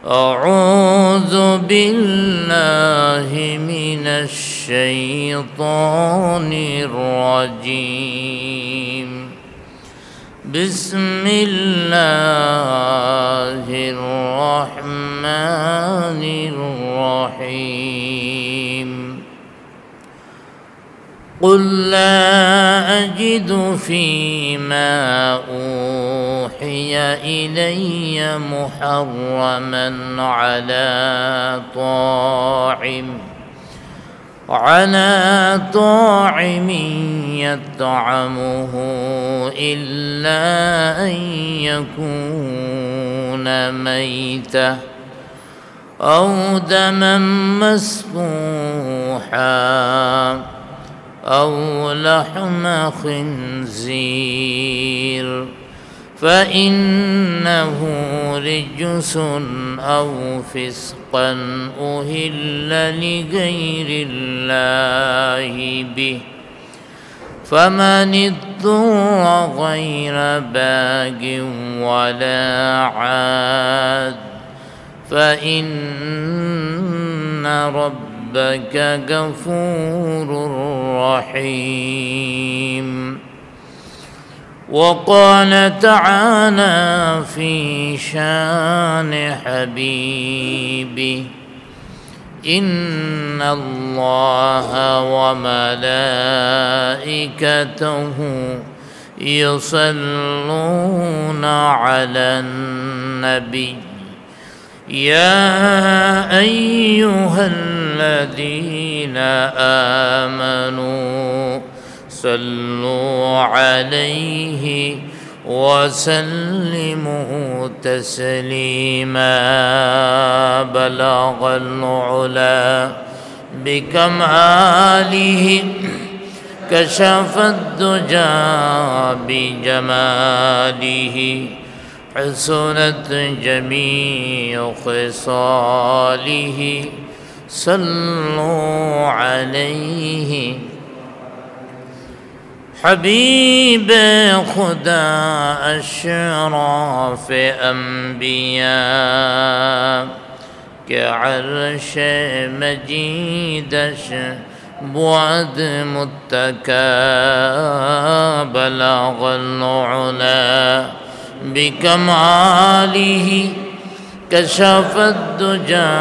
أعوذ بالله من الشيطان الرجيم بسم الله الرحمن الرحيم قل لا أجد فيما أوحي إلي محرما على طاعم يطعمه إلا أن يكون ميتة أو دما مسفوحا أو لحم خنزير فإنه رجس أو فسقا أهل لغير الله به فمن اضطر غير باغ ولا عاد فإن ربك غفور رحيم. وقال تعالى في شان حبيبه إن الله وملائكته يصلون على النبي يا أيها الذين آمنوا صلوا عليه وسلموا تسليما بلغ العلا بكماله كشف الدجى بجماله حسنت جميع خصاله صلوا عليه. حبیب خدا اشراف انبیاء کے عرش مجیدش بعد متکا بلغ العلا بکماله کشف الدجى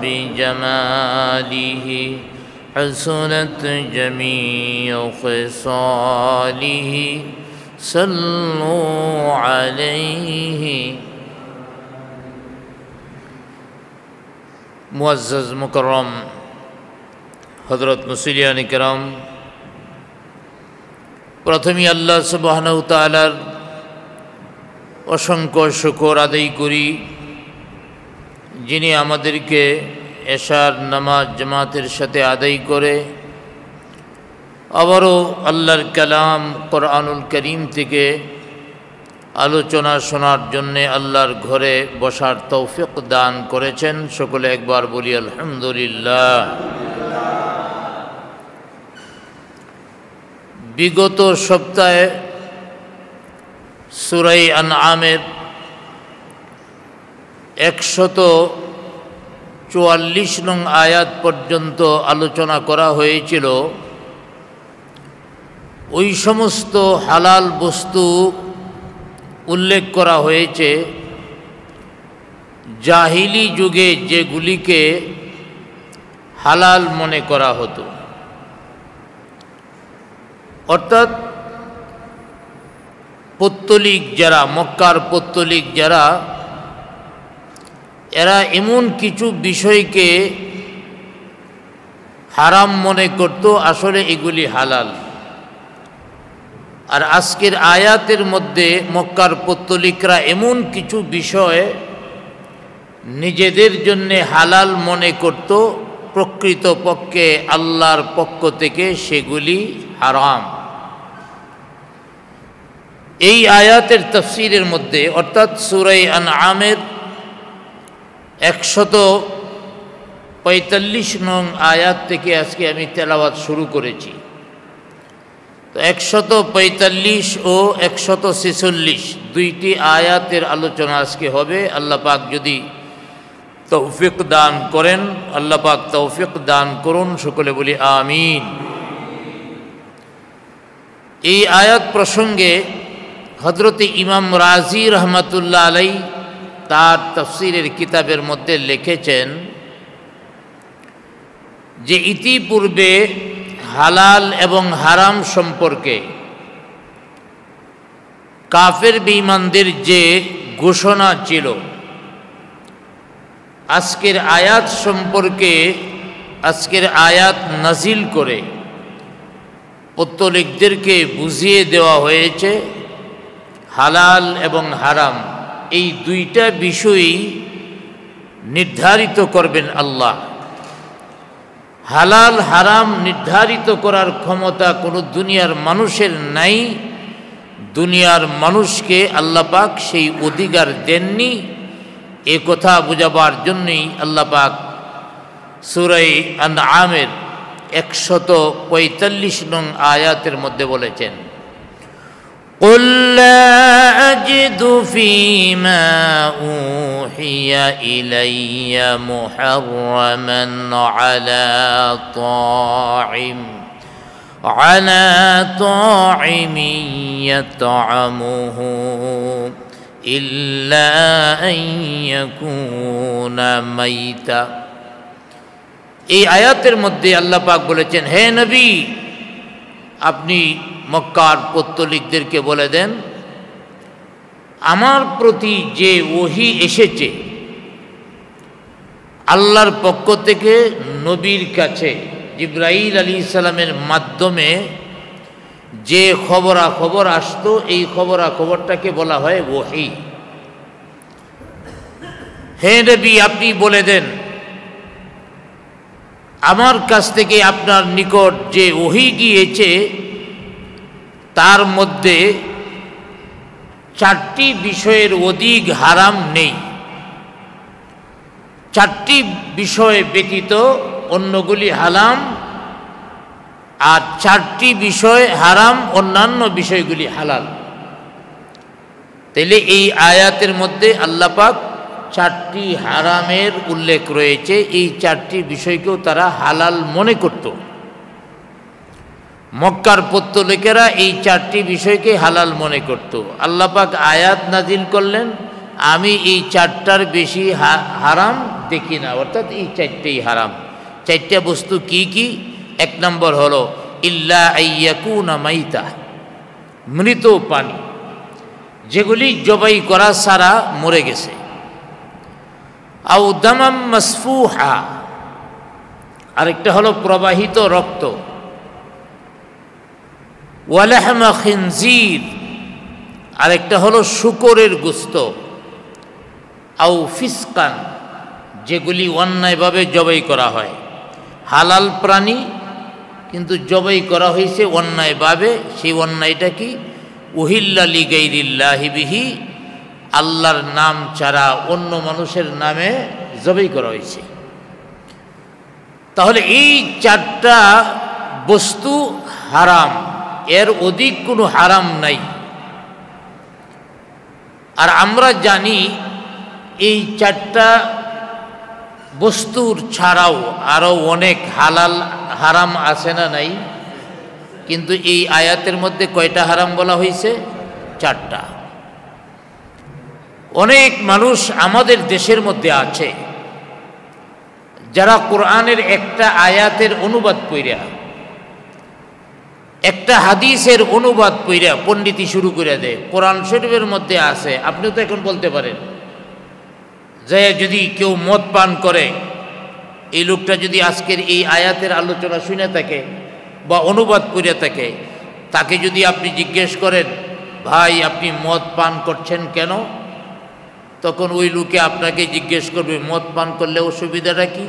بجماله حسنت جميع خصاله صلوا عليه. মুআজ্জাজ মুকাররম হযরত মুসলিয়ান কিরাম, প্রথমেই আল্লাহ সুবহানাহু ওয়া তাআলার অসংখ্য শুকর আদায় করি, যিনি আমাদেরকে এশার নামাজ জামাতের সাথে আদায় করে আবারও আল্লাহর কালাম কোরআনুল করিম থেকে আলোচনা শোনার জন্যে আল্লাহর ঘরে বসার তৌফিক দান করেছেন। সকলে একবার বলি আলহামদুলিল্লাহ। বিগত সপ্তাহে সূরা আনআমের 144 নং আয়াত পর্যন্ত আলোচনা করা হয়েছিল। ওই সমস্ত হালাল বস্তু উল্লেখ করা হয়েছে জাহিলি যুগে যেগুলিকে হালাল মনে করা হতো, অর্থাৎ পৌত্তলিক যারা, মক্কার পৌত্তলিক যারা, এরা এমন কিছু বিষয়কে হারাম মনে করত, আসলে এগুলি হালাল। আর আজকের আয়াতের মধ্যে মক্কার পৌত্তলিকরা এমন কিছু বিষয় নিজেদের জন্য হালাল মনে করত, প্রকৃতপক্ষে আল্লাহর পক্ষ থেকে সেগুলি হারাম। এই আয়াতের তাফসীরের মধ্যে, অর্থাৎ সূরা আনআমের 145 নং আয়াত থেকে আজকে আমি তেলাওয়াত শুরু করেছি। তো 145 ও 146 দুইটি আয়াতের আলোচনা আজকে হবে। আল্লাহ পাক যদি তৌফিক দান করেন। আল্লাহ পাক তৌফিক দান করুন, সকলে বলি আমিন। এই আয়াত প্রসঙ্গে হযরতে ইমাম রাজি রহমাতুল্লাহ আলাই তার তাফসীরের কিতাবের মধ্যে লিখেছেন যে ইতিপূর্বে হালাল এবং হারাম সম্পর্কে কাফের বেঈমানদের যে ঘোষণা ছিল, আজকের আয়াত সম্পর্কে আজকের আয়াত নাজিল করে পত্তলিকদেরকে বুঝিয়ে দেওয়া হয়েছে হালাল এবং হারাম এই দুইটা বিষয়ই নির্ধারিত করবেন আল্লাহ। হালাল হারাম নির্ধারিত করার ক্ষমতা কোনো দুনিয়ার মানুষের নাই। দুনিয়ার মানুষকে আল্লাহ পাক সেই অধিকার দেননি। এ কথা বোঝাবার জন্যই আল্লাহ পাক সূরা আনআমের 145 নং আয়াতের মধ্যে বলেছেন, قُلْ لَا أَجِدُ فِيمَا أُوحِيَ إِلَيَّ مُحَرَّمًا عَلَى طَاعِمٍ يَطْعَمُهُ إِلَّا أَن يَكُونَ مَيْتًا। এই আয়াতের মধ্যে আল্লাহ পাক বলেছেন, হে নবী, আপনি মক্কার পত্তলিকদেরকে বলে দেন, আমার প্রতি যে ওহী এসেছে আল্লাহর পক্ষ থেকে নবীর কাছে জিবরাইল আলাইহিস সালামের মাধ্যমে যে খবরাখবর আসতো, এই খবরাখবরটাকে বলা হয় ওহী। হে নবী, আপনি বলে দেন, আমার কাছ থেকে আপনার নিকট যে ওহী গিয়েছে তার মধ্যে 4টি বিষয়ের অধিক হারাম নেই। 4টি বিষয় ব্যতীত অন্যগুলি হারাম, আর 4টি বিষয় হারাম, অন্যান্য বিষয়গুলি হালাল। তাইলে এই আয়াতের মধ্যে আল্লাহ পাক 4টি হারামের উল্লেখ রয়েছে। এই 4টি বিষয়কেও তারা হালাল মনে করত। মক্কার পত্তলিকেরা এই 4টি বিষয়কে হালাল মনে করত। আল্লাহ পাক আয়াত নাজিল করলেন, আমি এই 4টার বেশি হারাম দেখি না, অর্থাৎ এই 4টেই হারাম। 4টা বস্তু কি কি? 1 নম্বর হলো ইল্লা আইয়াকুনা মাইতা, মৃত পানি, যেগুলি জবাই করা ছাড়া মরে গেছে। আও দামাম মাসফুহা, আরেকটা হলো প্রবাহিত রক্ত। ওয়ালাহমা খিনজির, আরেকটা হলো শূকরের গোস্ত। আও ফিসকান, যেগুলি অন্যায়ভাবে জবাই করা হয়। হালাল প্রাণী কিন্তু জবাই করা হয়েছে অন্যায়ভাবে। সেই অন্যায়টা কি? উহিল্লা লিগাইরিল্লাহি বিহি, আল্লাহর নাম ছাড়া অন্য মানুষের নামে জবাই করা হয়েছে। তাহলে এই 4টা বস্তু হারাম, এর অধিক কোনো হারাম নাই। আর আমরা জানি এই 4টা বস্তুর ছাড়াও আরও অনেক হালাল হারাম আছে না নাই? কিন্তু এই আয়াতের মধ্যে কয়টা হারাম বলা হয়েছে? 4টা। অনেক মানুষ আমাদের দেশের মধ্যে আছে যারা কোরআনের একটা আয়াতের অনুবাদ পড়া, একটা হাদিসের অনুবাদ পড়া পণ্ডিতি শুরু করে দেয়। কোরআন শরীফের মধ্যে আছে, আপনিও তো এখন বলতে পারেন যে যদি কেউ মদ পান করে, এই লোকটা যদি আজকের এই আয়াতের আলোচনা শুনে থাকে বা অনুবাদ করে থাকে, তাকে যদি আপনি জিজ্ঞেস করেন, ভাই আপনি মদ পান করছেন কেন? তখন ওই লোকে আপনাকে জিজ্ঞেস করবে, মদ পান করলে অসুবিধাটা কি?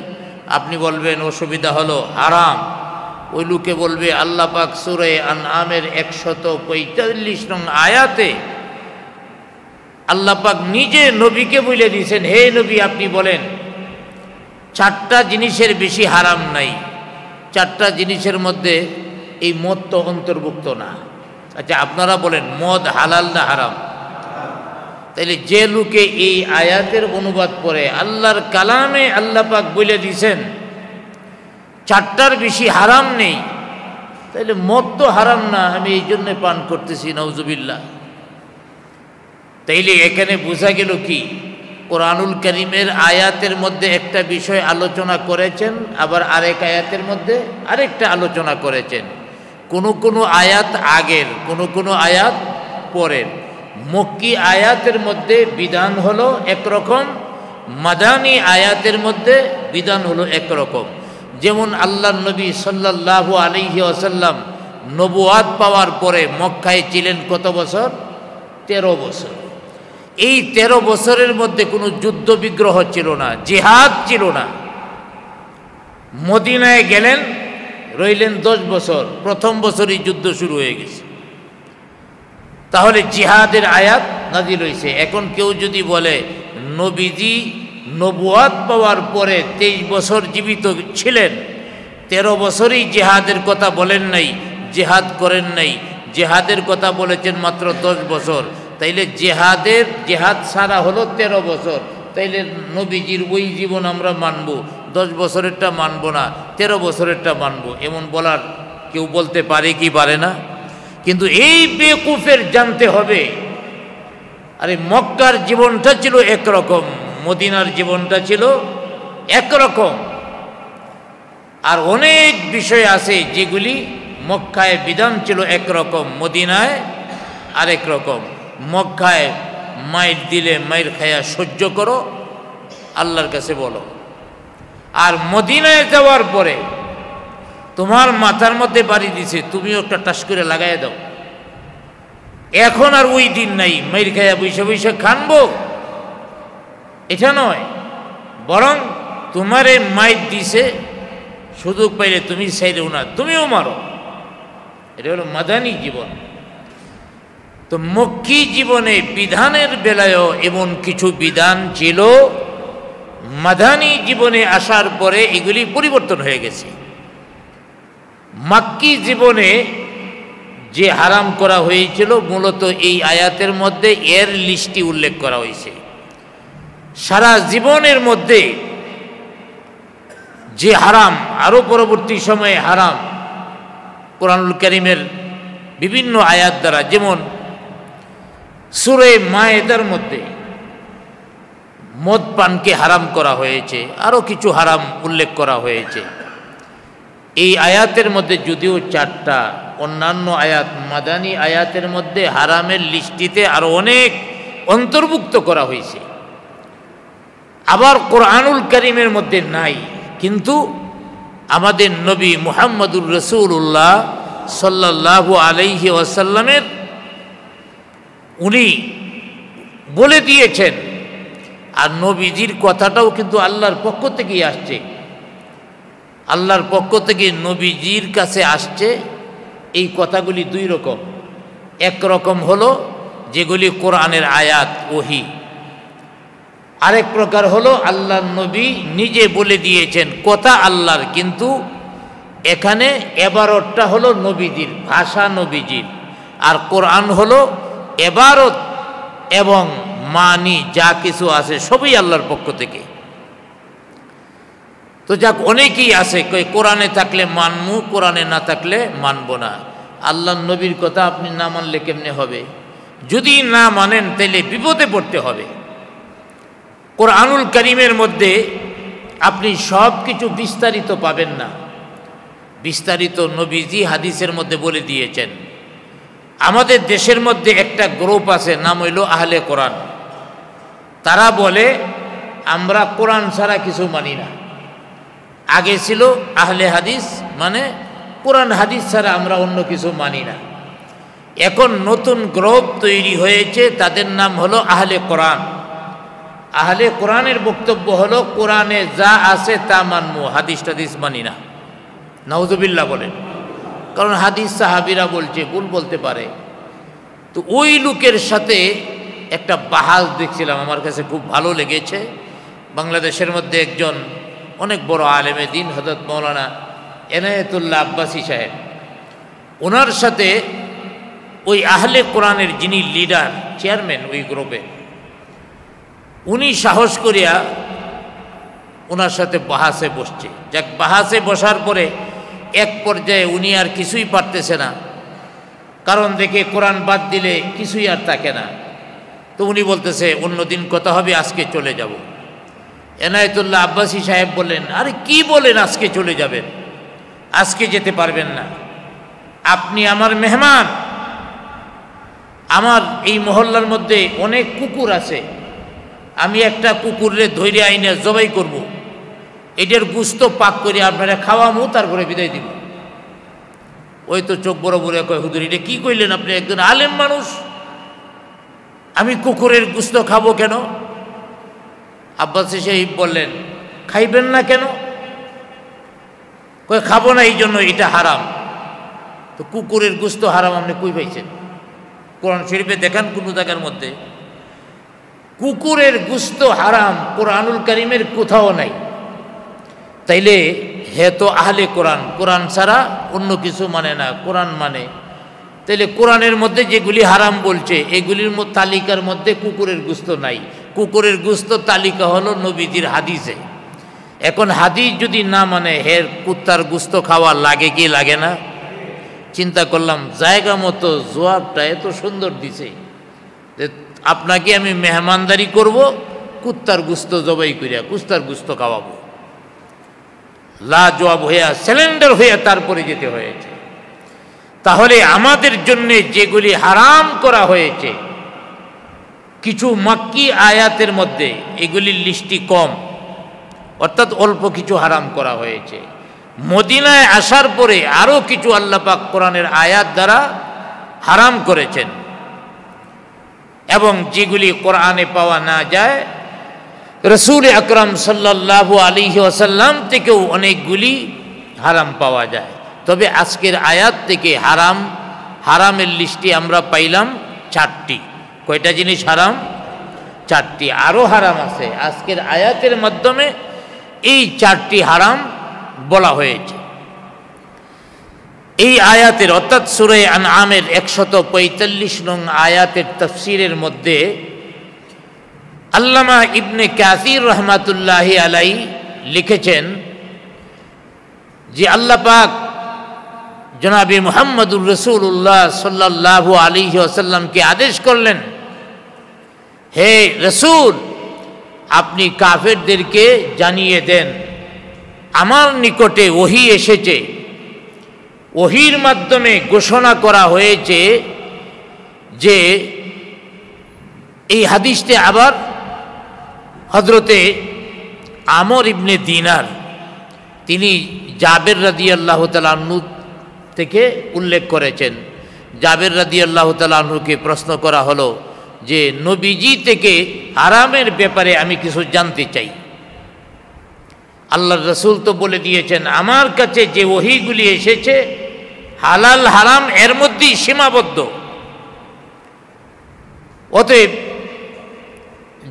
আপনি বলবেন অসুবিধা হলো হারাম। ওই লোকে বলবে, আল্লাহ পাক সূরা আনআমের 145 নং আয়াতে আল্লাহ পাক নিজে নবীকে বলে দিয়েছেন, হে নবী আপনি বলেন 4টা জিনিসের বেশি হারাম নাই। 4টা জিনিসের মধ্যে এই মদ তো অন্তর্ভুক্ত না। আচ্ছা আপনারা বলেন, মদ হালাল না হারাম? তাইলে যে লোকে এই আয়াতের অনুবাদ পড়ে, আল্লাহর কালামে আল্লাহ পাক বলে দিয়েছেন 4টার বেশি হারাম নেই, তাইলে মদ তো হারাম না, আমি এই জন্যে পান করতেছি, নাউজুবিল্লাহ। তাইলে এখানে বোঝা গেল কি, কোরআনুল কারীমের আয়াতের মধ্যে একটা বিষয় আলোচনা করেছেন, আবার আরেক আয়াতের মধ্যে আরেকটা আলোচনা করেছেন। কোনো আয়াত আগের, কোনো আয়াত পরের। মক্কি আয়াতের মধ্যে বিধান হলো একরকম, মাদানী আয়াতের মধ্যে বিধান হলো একরকম। যেমন আল্লাহর নবী সাল্লাল্লাহু আলাইহি ওয়াসাল্লাম নবুয়াত পাওয়ার পরে মক্কায় ছিলেন কত বছর? 13 বছর। এই 13 বছরের মধ্যে কোনো যুদ্ধ বিগ্রহ ছিল না, জিহাদ ছিল না। মদিনায় গেলেন, রইলেন 10 বছর, প্রথম বছরই যুদ্ধ শুরু হয়ে গেছে। তাহলে জিহাদের আয়াত নাজিল হয়েছে। এখন কেউ যদি বলে নবীজি নবুয়াত পাওয়ার পরে 23 বছর জীবিত ছিলেন, 13 বছরই জিহাদের কথা বলেন নাই, জিহাদ করেন নাই, জিহাদের কথা বলেছেন মাত্র 10 বছর, তাইলে জিহাদ সারা হলো 13 বছর। তাইলে নবীজির ওই জীবন আমরা মানব, 10 বছরেরটা মানব না, 13 বছরেরটা মানব, এমন বলার কেউ বলতে পারে কি পারে না? কিন্তু এই বেকুফের জানতে হবে, আরে মক্কার জীবনটা ছিল একরকম, মদিনার জীবনটা ছিল একরকম। আর অনেক বিষয় আছে যেগুলি মক্কায় বিধান ছিল একরকম, মদিনায় আরেক রকম। মক্কায় মাইর দিলে মাইর খায়া সহ্য করো, আল্লাহর কাছে বলো। আর মদিনায় যাওয়ার পরে তোমার মাথার মধ্যে বাড়ি দিছে, তুমিও একটা টাস করে লাগাই দাও। এখন আর ওই দিন নাই মাইর খায়া বৈশা বৈশা খানবো, এটা নয়। বরং তোমারে মাইর দিছে, সুযোগ পাইলে তুমি চাইলেও না, তুমিও মারো। এটা হলো মাদানী জীবন। তো মক্কি জীবনে বিধানের বেলায়ও এমন কিছু বিধান ছিল, মাদানী জীবনে আসার পরে এগুলি পরিবর্তন হয়ে গেছে। মাক্কি জীবনে যে হারাম করা হয়েছিল মূলত এই আয়াতের মধ্যে এর লিস্টটি উল্লেখ করা হয়েছে। সারা জীবনের মধ্যে যে হারাম, আরও পরবর্তী সময়ে হারাম কোরআনুল কারীমের বিভিন্ন আয়াত দ্বারা, যেমন সূরা মায়েদার মধ্যে মদ পানকে হারাম করা হয়েছে, আরও কিছু হারাম উল্লেখ করা হয়েছে। এই আয়াতের মধ্যে যদিও 4টা, অন্যান্য আয়াত মাদানী আয়াতের মধ্যে হারামের লিস্টিতে আরও অনেক অন্তর্ভুক্ত করা হয়েছে। আবার কোরআনুল কারীমের মধ্যে নাই, কিন্তু আমাদের নবী মুহাম্মদুর রাসূলুল্লাহ সাল্লাল্লাহু আলাইহি ওয়াসাল্লামের উনি বলে দিয়েছেন। আর নবীজির কথাটাও কিন্তু আল্লাহর পক্ষ থেকেই আসছে, আল্লাহর পক্ষ থেকে নবীজির কাছে আসছে। এই কথাগুলি 2 রকম। এক রকম হলো যেগুলি কোরআনের আয়াত, ওহী। আরেক প্রকার হলো আল্লাহর নবী নিজে বলে দিয়েছেন, কথা আল্লাহর, কিন্তু এখানে এবারতটা হলো নবীজির, ভাষা নবীজির। আর কোরআন হলো এবারত এবং মানি, যা কিছু আছে সবই আল্লাহর পক্ষ থেকে। তো যাক, অনেকেই আছে কোরআনে থাকলে মানবো, কোরআনে না থাকলে মানব না। আল্লাহর নবীর কথা আপনি না মানলে কেমনে হবে? যদি না মানেন তাহলে বিপদে পড়তে হবে। কোরআনুল কারীমের মধ্যে আপনি সব কিছু বিস্তারিত পাবেন না। বিস্তারিত নবীজি হাদিসের মধ্যে বলে দিয়েছেন। আমাদের দেশের মধ্যে একটা গ্রুপ আছে, নাম হইল আহলে কোরআন। তারা বলে আমরা কোরআন ছাড়া কিছু মানি না। আগে ছিল আহলে হাদিস, মানে কোরআন হাদিস ছাড়া আমরা অন্য কিছু মানি না। এখন নতুন গ্রুপ তৈরি হয়েছে, তাদের নাম হলো আহলে কোরআন। আহলে কোরআনের বক্তব্য হলো কোরআনে যা আছে তা মানবো, হাদিস টাদিস মানি না। নাউজুবিল্লাহ বলেন। কারণ হাদিস সাহাবীরা বলছে, ভুল বলতে পারে। তো ওই লোকের সাথে একটা বাহাস দেখছিলাম, আমার কাছে খুব ভালো লেগেছে। বাংলাদেশের মধ্যে একজন অনেক বড় আলেমে দিন হযরত মাওলানা এনায়েতুল্লাহ আব্বাসী সাহেব, ওনার সাথে ওই আহলে কোরআনের যিনি লিডার, চেয়ারম্যান ওই গ্রুপে, উনি সাহস করিয়া ওনার সাথে বাহাসে বসছে। যাক, বাহাসে বসার পরে এক পর্যায়ে উনি আর কিছুই পারতেছে না, কারণ দেখে কোরআন বাদ দিলে কিছুই আর থাকে না। তো উনি বলতেছে অন্যদিন কথা হবে, আজকে চলে যাব। এনায়েতুল্লাহ আব্বাসী সাহেব বললেন, আরে কি বলেন আজকে চলে যাবেন? আজকে যেতে পারবেন না, আপনি আমার মেহমান। আমার এই মহল্লার মধ্যে অনেক কুকুর আছে, আমি একটা কুকুরে ধৈর্য আইনে জবাই করব, এটার গুস্ত পাক করে আপনারা খাওয়ামু, তারপরে বিদায় দিব। ওই তো চোখ বড় বড় কয়, হুজুর এটা কি কইলেন আপনি? একজন আলেম মানুষ, আমি কুকুরের গুস্ত খাবো কেন? আব্বাসী সাহেব বললেন, খাইবেন না কেন? কয় খাবো না, এই জন্য এটা হারাম। তো কুকুরের গুস্ত হারাম আপনি কই পাইছেন? কোরআন শরীফে দেখান কোনো জায়গার মধ্যে কুকুরের গুস্ত হারাম কোরআনুল কারীমের কোথাও নাই। তাইলে হে তো আহলে কোরআন, কোরআন ছাড়া অন্য কিছু মানে না, কোরআন মানে। তাইলে কোরআনের মধ্যে যেগুলি হারাম বলছে এগুলির তালিকার মধ্যে কুকুরের গুস্ত নাই। কুকুরের গুস্ত তালিকা হলো নবীজির হাদিসে। এখন হাদিস যদি না মানে, হের কুত্তার গুস্ত খাওয়া লাগে কি লাগে না? চিন্তা করলাম জায়গা মতো জবাবটা এত সুন্দর দিছে যে আপনাকে আমি মেহমানদারি করব, কুত্তার গুস্ত জবাই করিয়া কুত্তার গুস্ত খাওয়াবো। লা জবাব হইয়া সিলিন্ডার হইয়া তারপরে যেতে হয়েছে। তাহলে আমাদের জন্য যেগুলি হারাম করা হয়েছে কিছু মাক্কি আয়াতের মধ্যে, এগুলির লিস্টি কম, অর্থাৎ অল্প কিছু হারাম করা হয়েছে। মদিনায় আসার পরে আরও কিছু আল্লাহ পাক কোরআনের আয়াত দ্বারা হারাম করেছেন, এবং যেগুলি কোরআনে পাওয়া না যায় রসুল আকরাম সাল্লাল্লাহু আলাইহি ওয়াসাল্লাম থেকেও অনেকগুলি হারাম পাওয়া যায়। তবে আজকের আয়াত থেকে হারামের লিস্টে আমরা পাইলাম 4টি। কয়টা জিনিস হারাম? 4টি। আরও হারাম আছে। আজকের আয়াতের মাধ্যমে এই 4টি হারাম বলা হয়েছে। এই আয়াতের অর্থাৎ সূরা আনআমের 145 নং আয়াতের তাফসীরের মধ্যে আল্লামা ইবনে কাসির রহমাতুল্লাহি আলাইহি লিখেছেন যে আল্লাহ পাক জনাবে মুহাম্মদুর রাসূলুল্লাহ সাল্লাল্লাহু আলাইহি ওয়াসাল্লামকে আদেশ করলেন, হে রাসূল, আপনি কাফেরদেরকে জানিয়ে দেন আমার নিকটে ওহী এসেছে, ওহীর মাধ্যমে ঘোষণা করা হয়েছে যে এই হাদিসটি আবার হযরতে আমর ইবনে দিনার তিনি জাবের রাদিয়াল্লাহু তাআলা আনহু থেকে উল্লেখ করেছেন। জাবের রাদিয়াল্লাহু তাআলা আনহুকে প্রশ্ন করা হলো যে নবীজি থেকে হারামের ব্যাপারে আমি কিছু জানতে চাই। আল্লাহর রাসূল তো বলে দিয়েছেন আমার কাছে যে ওহীগুলি এসেছে হালাল হারাম এর মধ্যেই সীমাবদ্ধ। অতএব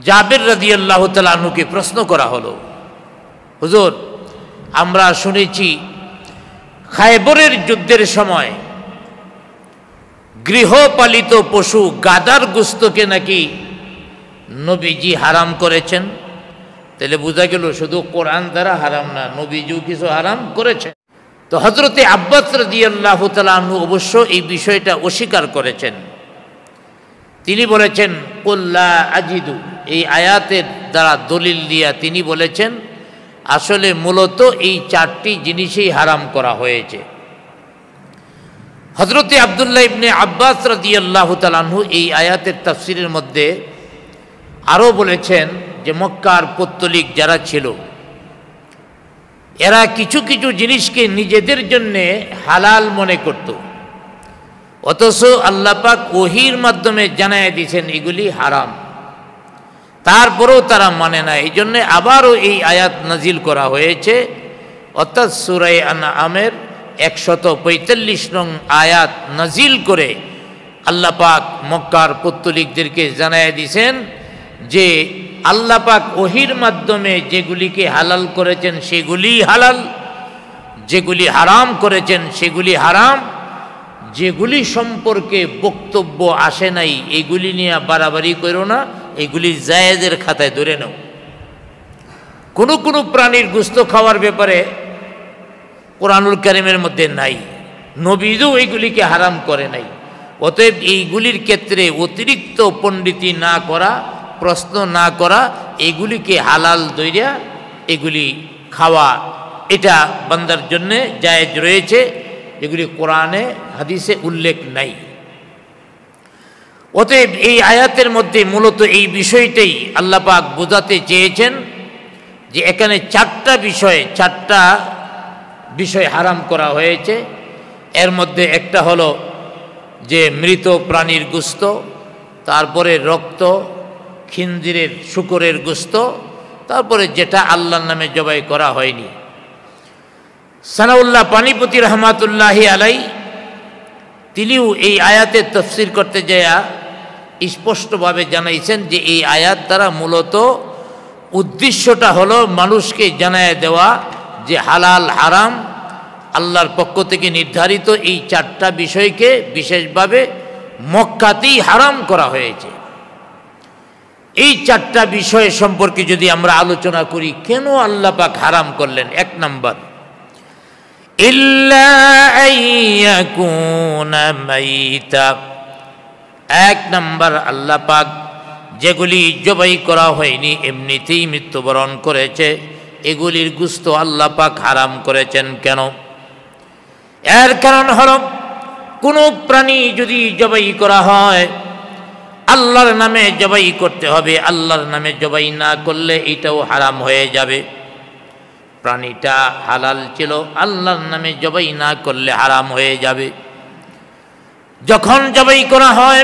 জাবের রাদিয়াল্লাহু তাআলা আনহুকে প্রশ্ন করা হলো, হুজুর, আমরা শুনেছি খায়বরের যুদ্ধের সময় গৃহপালিত পশু গাদার গোস্তকে নাকি নবীজি হারাম করেছেন। তাহলে বোঝা গেল শুধু কোরআন দ্বারা হারাম না, নবীজিও কিছু হারাম করেছেন। তো হযরতে আব্বাস রাদিয়াল্লাহু তাআলা আনহু অবশ্য এই বিষয়টা অস্বীকার করেছেন। তিনি বলেছেন কুল লা আজিদু, এই আয়াতের দ্বারা দলিল দিয়া তিনি বলেছেন আসলে মূলত এই 4টি জিনিসই হারাম করা হয়েছে। হযরতে আব্দুল্লাহ ইবনে আব্বাস রাদিয়াল্লাহু তাআলা আনহু এই আয়াতের তাফসীরের মধ্যে আরও বলেছেন যে মক্কার পৌত্তলিক যারা ছিল এরা কিছু কিছু জিনিসকে নিজেদের জন্য হালাল মনে করত, অথচ আল্লাহ পাক ওহীর মাধ্যমে জানায় দিয়েছেন এগুলি হারাম, তারপরেও তারা মানে না। এই জন্যে আবারও এই আয়াত নাজিল করা হয়েছে, অর্থাৎ সূরা আনআমের 145 নং আয়াত নাজিল করে আল্লাহ পাক মক্কার পৌত্তলিকদেরকে জানায় দিয়েছেন যে আল্লাহ পাক ওহীর মাধ্যমে যেগুলিকে হালাল করেছেন সেগুলি হালাল, যেগুলি হারাম করেছেন সেগুলি হারাম, যেগুলি সম্পর্কে বক্তব্য আসে নাই এগুলি নিয়ে বাড়াবাড়ি করো না, এগুলি জায়েজের খাতায় ধরে নাও। কোনো প্রাণীর গোশত খাওয়ার ব্যাপারে কোরআনুল কারীমের মধ্যে নাই, নবীও এইগুলিকে হারাম করে নাই। অতএব এইগুলির ক্ষেত্রে অতিরিক্ত পণ্ডিতি না করা, প্রশ্ন না করা, এগুলিকে হালাল দইরা এগুলি খাওয়া, এটা বান্দার জন্যে জায়েজ রয়েছে, এগুলি কোরআনে হাদিসে উল্লেখ নাই। অতএব এই আয়াতের মধ্যে মূলত এই বিষয়টাই আল্লাহ পাক বোঝাতে চেয়েছেন যে এখানে চারটা বিষয় হারাম করা হয়েছে। এর মধ্যে একটা হলো যে মৃত প্রাণীর গোশত, তারপরে রক্ত, খিনজিরের শূকরের গোশত, তারপরে যেটা আল্লাহর নামে জবাই করা হয়নি। সানাউল্লাহ পানিপতি রহমাতুল্লাহি আলাই তিনিও এই আয়াতের তফসির করতে যায়া স্পষ্টভাবে জানাইছেন যে এই আয়াত দ্বারা মূলত উদ্দেশ্যটা হলো মানুষকে জানায় দেওয়া যে হালাল হারাম আল্লাহর পক্ষ থেকে নির্ধারিত এই চারটা বিষয়কে বিশেষভাবে মক্কাতেই হারাম করা হয়েছে। এই চারটা বিষয় সম্পর্কে যদি আমরা আলোচনা করি, কেন আল্লাহ পাক হারাম করলেন? এক নাম্বার, ইল্লা আইয়াকুনা মাইতা, এক নাম্বার আল্লাহ পাক যেগুলি জবাই করা হয়নি এমনিতেই মৃত্যুবরণ করেছে, এগুলির গোশত আল্লাহ পাক হারাম করেছেন। কেন? এর কারণ হল কোনো প্রাণী যদি জবাই করা হয় আল্লাহর নামে জবাই করতে হবে, আল্লাহর নামে জবাই না করলে এটাও হারাম হয়ে যাবে। প্রাণীটা হালাল ছিল, আল্লাহর নামে জবাই না করলে হারাম হয়ে যাবে। যখন জবাই করা হয়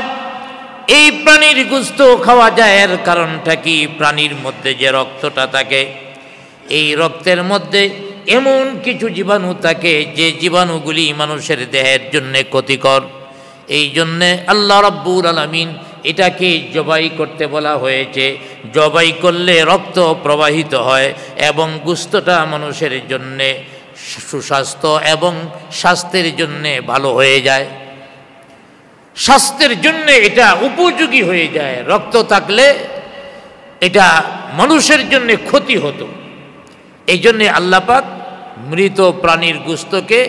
এই প্রাণীর গোশত খাওয়া যায়, এর কারণটা কি? প্রাণীর মধ্যে যে রক্তটা থাকে এই রক্তের মধ্যে এমন কিছু জীবাণু থাকে যে জীবাণুগুলি মানুষের দেহের জন্য ক্ষতিকর। এই জন্যে আল্লাহ রাব্বুল আলামিন এটাকে জবাই করতে বলা হয়েছে। জবাই করলে রক্ত প্রবাহিত হয় এবং গোশতটা মানুষের জন্যে সুস্বাস্থ্য এবং স্বাস্থ্যের জন্যে ভালো হয়ে যায়, স্বাস্থ্যের জন্য এটা উপযোগী হয়ে যায়। রক্ত থাকলে এটা মানুষের জন্য ক্ষতি হতো। এই জন্যে আল্লাহ পাক মৃত প্রাণীর গোশতকে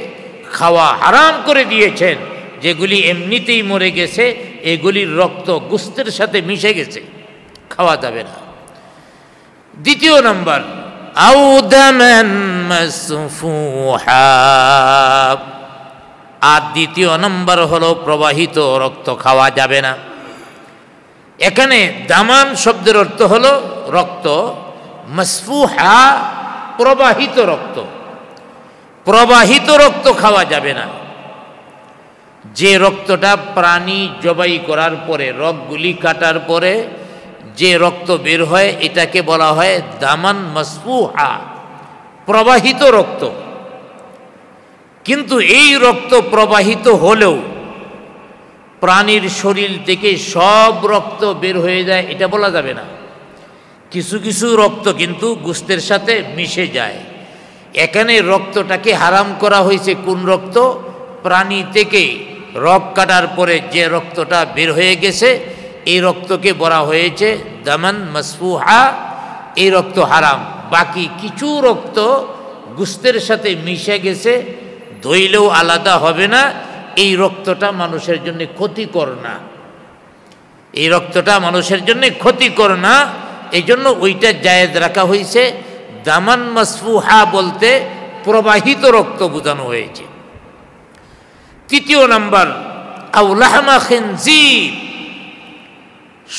খাওয়া হারাম করে দিয়েছেন। যেগুলি এমনিতেই মরে গেছে এগুলির রক্ত গোশতের সাথে মিশে গেছে, খাওয়া যাবে না। দ্বিতীয় নাম্বার, আও দামান মাসফুহা, আর দ্বিতীয় নম্বর হলো প্রবাহিত রক্ত খাওয়া যাবে না। এখানে দামান শব্দের অর্থ হলো রক্ত, মাসফুহা প্রবাহিত রক্ত। প্রবাহিত রক্ত খাওয়া যাবে না। যে রক্তটা প্রাণী জবাই করার পরে, রগগুলি কাটার পরে যে রক্ত বের হয় এটাকে বলা হয় দামান মাসফুহা, প্রবাহিত রক্ত। কিন্তু এই রক্ত প্রবাহিত হলেও প্রাণীর শরীর থেকে সব রক্ত বের হয়ে যায় এটা বলা যাবে না। কিছু কিছু রক্ত কিন্তু গোশতের সাথে মিশে যায়। এখানে রক্তটাকে হারাম করা হয়েছে। কোন রক্ত? প্রাণী থেকে রগ কাটার পরে যে রক্তটা বের হয়ে গেছে এই রক্তকে বলা হয়েছে দামান মাসফুহা, এই রক্ত হারাম। বাকি কিছু রক্ত গোশতের সাথে মিশে গেছে, ধুইলেও আলাদা হবে না, এই রক্তটা মানুষের জন্য ক্ষতিকর না, এই রক্তটা মানুষের জন্য ক্ষতিকর না। এই জন্য ওইটা জায়েজ রাখা হয়েছে। দামান মাসফুহা বলতে প্রবাহিত রক্ত বোঝানো হয়েছে। তৃতীয় নাম্বার, আও লাহমা খিনজির,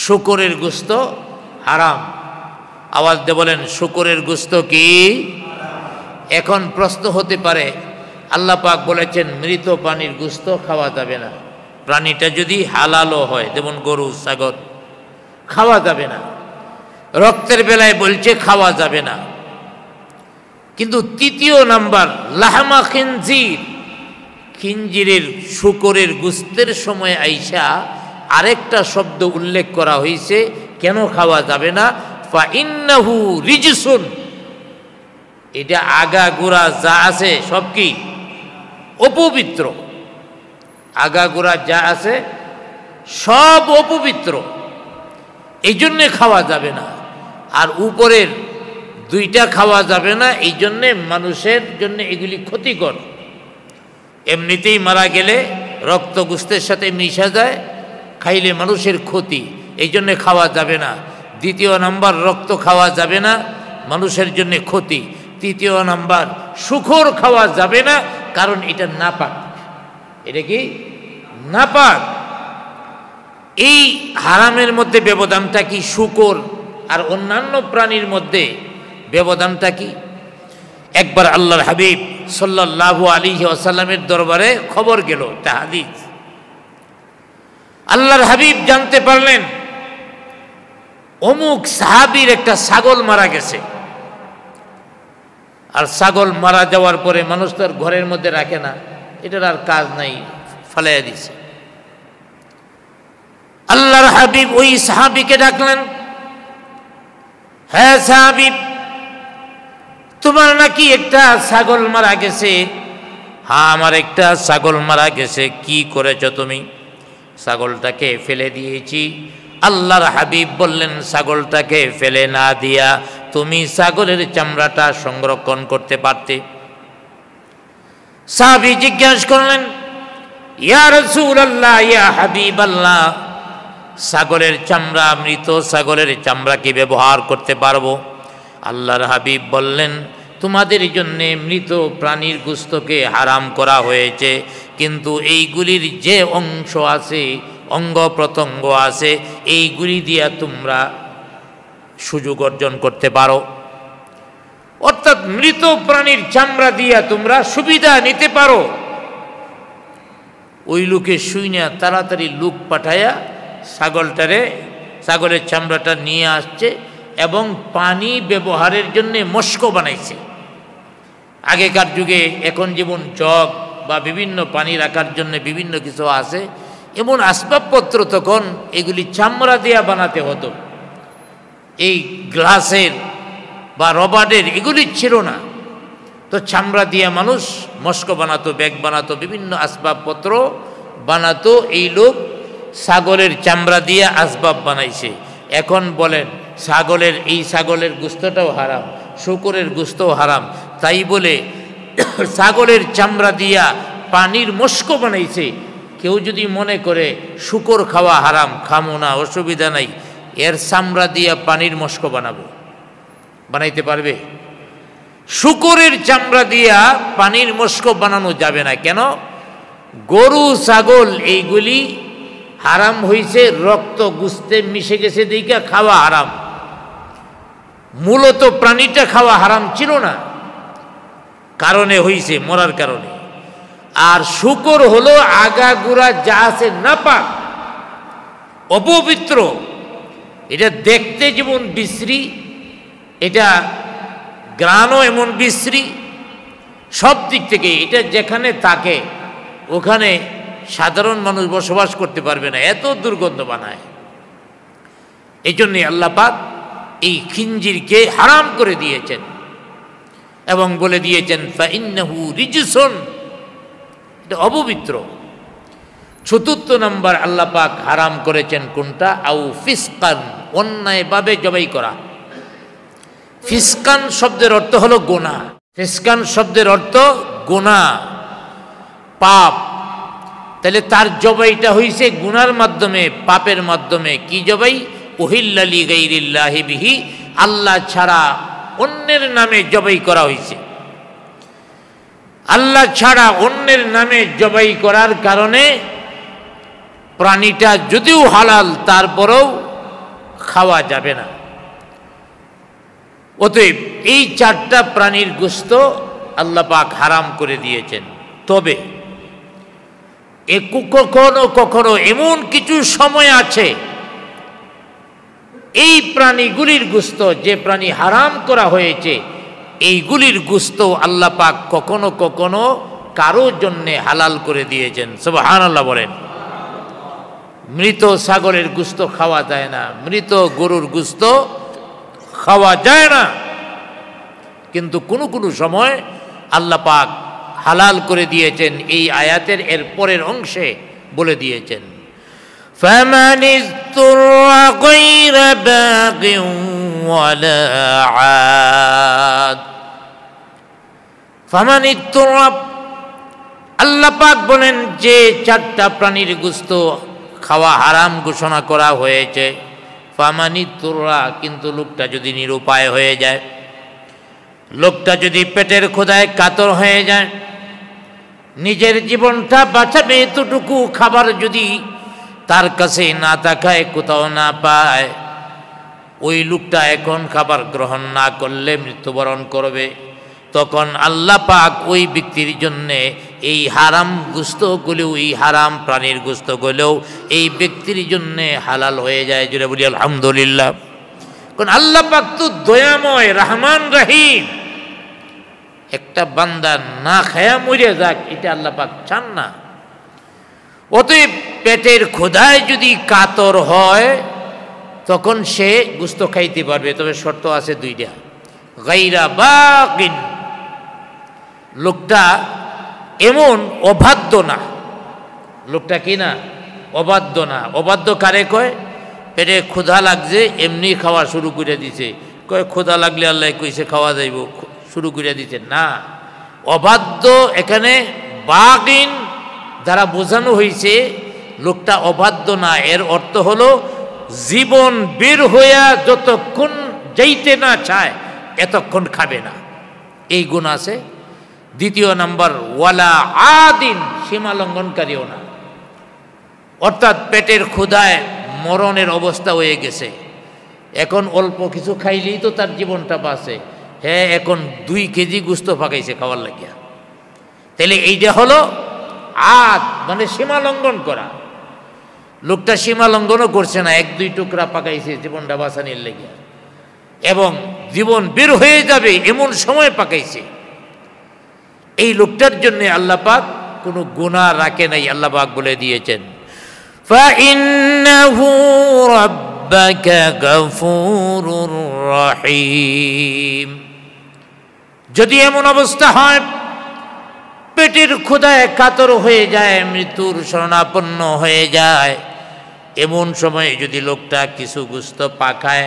শূকরের গোশত হারাম। আওয়াজ দিয়ে বলেন, শূকরের গোশত কি? এখন প্রশ্ন হতে পারে, আল্লাহ পাক বলেছেন মৃত প্রাণীর গোশত খাওয়া যাবে না। প্রাণীটা যদি হালালও হয়, যেমন গরু ছাগল, খাওয়া যাবে না। রক্তের বেলায় বলছে খাওয়া যাবে না। কিন্তু তৃতীয় নাম্বার লাহমা খিনজির, খিনজিরের শূকরের গোশতের সময় আইসা আরেকটা শব্দ উল্লেখ করা হয়েছে কেন খাওয়া যাবে না। ফা ইন্নাহু রিজসুন, এটা আগা গোড়া যা আছে সব কি অপবিত্র। আগা গোড়া যা আছে সব অপবিত্র। এই জন্যে খাওয়া যাবে না, আর উপরের দুইটা খাওয়া যাবে না, এই জন্যে মানুষের জন্য এগুলি ক্ষতিকর। এমনিতেই মারা গেলে রক্ত গোস্তের সাথে মিশা যায়, খাইলে মানুষের ক্ষতি, এই জন্যে খাওয়া যাবে না। দ্বিতীয় নাম্বার, রক্ত খাওয়া যাবে না, মানুষের জন্য ক্ষতি। তৃতীয় নাম্বার, শুকর খাওয়া যাবে না, কারণ এটা নাপাক। এটা কি নাপাক। এই হারামের মধ্যে ব্যবধানটা কি? শুকর আর অন্যান্য প্রাণীর মধ্যে ব্যবধানটা কি? একবার আল্লাহর হাবিব সাল্লাল্লাহু আলাইহি ওয়াসাল্লামের দরবারে খবর গেল, একটা হাদিস। আল্লাহর হাবিব জানতে পারলেন অমুক সাহাবীর একটা ছাগল মারা গেছে। আর ছাগল মারা যাওয়ার পরে মানুষ তার ঘরের মধ্যে রাখে না, এটার আর কাজ নাই, ফালাইয়া দিছে। আল্লাহর হাবিব ওই সাহাবীকে ডাকলেন, হ্যাঁ সাহাবী, তোমার নাকি একটা ছাগল মারা গেছে? হ্যাঁ, আমার একটা ছাগল মারা গেছে। কি করেছো তুমি? ছাগলটাকে ফেলে দিয়েছি। আল্লাহর হাবিব বললেন, ছাগলটাকে ফেলে না দিয়া তুমি ছাগলের চামড়াটা সংরক্ষণ করতে পারতে। সাহাবী জিজ্ঞাসা করলেন, ইয়া রাসূলুল্লাহ, ইয়া হাবিবাল্লাহ, ছাগলের চামড়া, মৃত ছাগলের চামড়া কি ব্যবহার করতে পারবো? আল্লাহর হাবিব বললেন, তোমাদের জন্য মৃত প্রাণীর গোশতকে হারাম করা হয়েছে, কিন্তু এইগুলির যে অংশ আছে, অঙ্গ প্রত্যঙ্গ আছে, এইগুলি দিয়া তোমরা সুযোগ অর্জন করতে পারো। অর্থাৎ মৃত প্রাণীর চামড়া দিয়া তোমরা সুবিধা নিতে পারো। ওই লোকে শুইনা তাড়াতাড়ি লোক পাঠায়া ছাগলের চামড়াটা নিয়ে আসছে এবং পানি ব্যবহারের জন্য মস্কো বানাইছে। আগেকার যুগে এখন যেমন জগ বা বিভিন্ন পানি রাখার জন্য বিভিন্ন কিছু আছে, এমন আসবাবপত্র তখন এগুলি চামড়া দিয়া বানাতে হতো। এই গ্লাসের বা রবারের এগুলি ছিল না, তো চামড়া দিয়া মানুষ মস্কো বানাতো, ব্যাগ বানাতো, বিভিন্ন আসবাবপত্র বানাতো। এই লোক ছাগলের চামড়া দিয়ে আসবাব বানাইছে। এখন বলেন, ছাগলের গোশতটাও হারাম, শুকরের গোশতও হারাম, তাই বলে ছাগলের চামড়া দিয়া পানির মস্কো বানাইছে। কেউ যদি মনে করে শুকর খাওয়া হারাম, খামো না, অসুবিধা নাই, এর চামড়া দিয়া পানির মস্কো বানাইতে পারবে? শুকরের চামড়া দিয়া পানির মস্কো বানানো যাবে না। কেন? গরু ছাগল এইগুলি হারাম হইছে, রক্ত গোশতে মিশে গেছে দিকে খাওয়া হারাম। মূলত প্রাণীটা খাওয়া হারাম ছিল না, কারণে হইছে, মরার কারণে। আর শুকর হলো আগাগোড়া যা আছে নাপাক, অপবিত্র। এটা দেখতে যেমন বিশ্রী, এটা গ্রাণও এমন বিশ্রী, সব দিক থেকে এটা যেখানে থাকে ওখানে সাধারণ মানুষ বসবাস করতে পারবে না, এত দুর্গন্ধ বানায়। এই জন্যে আল্লাহ পাক এই খিনজিরকে হারাম করে দিয়েছেন এবং বলে দিয়েছেন ফাইন্নাহু রিজসুন, এটা অপবিত্র। চতুর্থ নম্বর আল্লাহ পাক হারাম করেছেন কোনটা? আউ ফিসকান, অন্যায়ভাবে জবাই করা। ফিসকান শব্দের অর্থ হলো গুনাহ। ফিসকান শব্দের অর্থ গুনাহ, পাপ। তাহলে তার জবাইটা হইছে গুনার মাধ্যমে, পাপের মাধ্যমে। কি জবাই? উহিল্লা লিগাইরিল্লাহি বিহি, আল্লাহ ছাড়া অন্যের নামে জবাই করা হয়েছে। আল্লাহ ছাড়া অন্যের নামে জবাই করার কারণে প্রাণীটা যদিও হালাল, তারপরেও খাওয়া যাবে না। অতএব এই চারটা প্রাণীর গোশত আল্লাহ পাক হারাম করে দিয়েছেন। তবে কখনো কখনো এমন কিছু সময় আছে এই প্রাণীগুলির গোশত, যে প্রাণী হারাম করা হয়েছে, এইগুলির গোশত আল্লাহ পাক কখনো কখনো কারো জন্য হালাল করে দিয়েছেন। সুবহানাল্লাহ বলেন। মৃত ছাগলের গোশত খাওয়া যায় না, মৃত গরুর গোশত খাওয়া যায় না, কিন্তু কোনো কোনো সময় আল্লাহ পাক হালাল করে দিয়েছেন। এই আয়াতের এর পরের অংশে বলে দিয়েছেন, ফামানিজ ইত্তুরা গায়রা বাগিন ওয়ালা আদ। ফামান ইত্তুরা, আল্লাহ পাক বলেন যে চারটা প্রাণীর গোশত খাওয়া হারাম ঘোষণা করা হয়েছে, ফামান ইত্তুরা, কিন্তু লোকটা যদি নিরুপায় হয়ে যায়, লোকটা যদি পেটের ক্ষুধায় কাতর হয়ে যায়, নিজের জীবনটা বাঁচাবে এতটুকু খাবার যদি তার কাছে না থাকায়, কোথাও না পায়, ওই লোকটা এখন খাবার গ্রহণ না করলে মৃত্যুবরণ করবে। তখন আল্লাহ পাক ওই ব্যক্তির জন্যে এই হারাম গোশতগুলো, এই হারাম প্রাণীর গোশতগুলো এই ব্যক্তির জন্যে হালাল হয়ে যায়। জুড়ে বলি আলহামদুলিল্লাহ। কারণ আল্লাহ পাক তো দয়াময়, রহমান, রহিম। একটা বান্দা না খায়া মরে যাক, এটা আল্লাহ পাক চান না। অতএব পেটের ক্ষুধায় যদি কাতর হয় তখন সে গোশত খাইতে পারবে, তবে শর্ত আছে দুইটা। গায়রা বাগিন, লোকটা এমন অবাধ্য না, লোকটা কি না, অবাধ্য না। অবাধ্য কারে কয়? পেটে ক্ষুধা লাগছে এমনি খাওয়া শুরু করে দিছে, কয় ক্ষুধা লাগলে আল্লাহ কইছে খাওয়া যাইব, শুরু করে দিছে না। অবাধ্য এখানে বাগিন দ্বারা বোঝানো হয়েছে লোকটা অবাধ্য না। এর অর্থ হলো জীবন বের হইয়া যতক্ষণ যাইতে না চায় এতক্ষণ খাবে না, এই গুণ আছে। দ্বিতীয় নাম্বার, ওয়ালা আদিন, সীমা লঙ্ঘনকারীও না। অর্থাৎ পেটের ক্ষুধায় মরণের অবস্থা হয়ে গেছে, এখন অল্প কিছু খাইলেই তো তার জীবনটা বাঁচে, হ্যাঁ এখন 2 কেজি গোশত পাকাইছে খাওয়ার লাগিয়া, তাহলে এইটা হলো আদ, মানে সীমা লঙ্ঘন করা। লোকটা সীমা লঙ্ঘনও করছে না, 1-2 টুকরা পাকাইছে জীবনটা বাঁচানোর লাগিয়া, এবং জীবন বের হয়ে যাবে এমন সময় পাকাইছে। এই লোকটার জন্য আল্লাহ পাক কোনো গুনাহ রাখে নাই। আল্লাহ পাক বলে দিয়েছেন, ফাইন্নাহু রাব্বাকা গফুরুর রহিম। যদি এমন অবস্থা হয় পেটের ক্ষুধায় কাতর হয়ে যায়, মৃত্যুর শরণাপন্ন হয়ে যায়, এমন সময়ে যদি লোকটা কিছু গোশত পাকায়,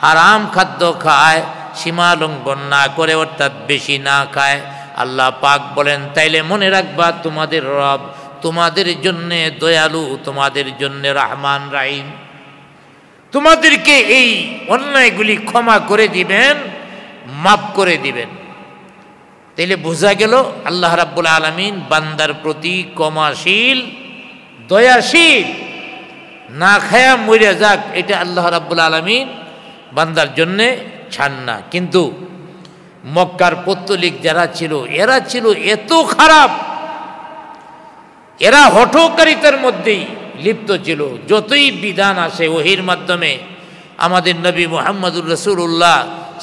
হারাম খাদ্য খায়, সীমা লঙ্ঘন না করে অর্থাৎ বেশি না খায়, আল্লাহ পাক বলেন তাইলে মনে রাখবা তোমাদের রব তোমাদের জন্যে দয়ালু, তোমাদের জন্যে রহমান রাহিম, তোমাদেরকে এই অন্যায়গুলি ক্ষমা করে দিবেন, মাফ করে দিবেন। তাইলে বোঝা গেল আল্লাহ রাব্বুল আলামিন বান্দার প্রতি ক্ষমাশীল, দয়াশীল। না খায়া মরে যাক এটা আল্লাহ রাব্বুল আলামিন বান্দার জন্যে ছাড় না। কিন্তু মক্কার পৌত্তলিক যারা ছিল, এরা ছিল এত খারাপ, এরা হঠকারিতার মধ্যেই লিপ্ত ছিল। যতই বিধান আসে ওহির মাধ্যমে, আমাদের নবী মুহাম্মদুর রাসূলুল্লাহ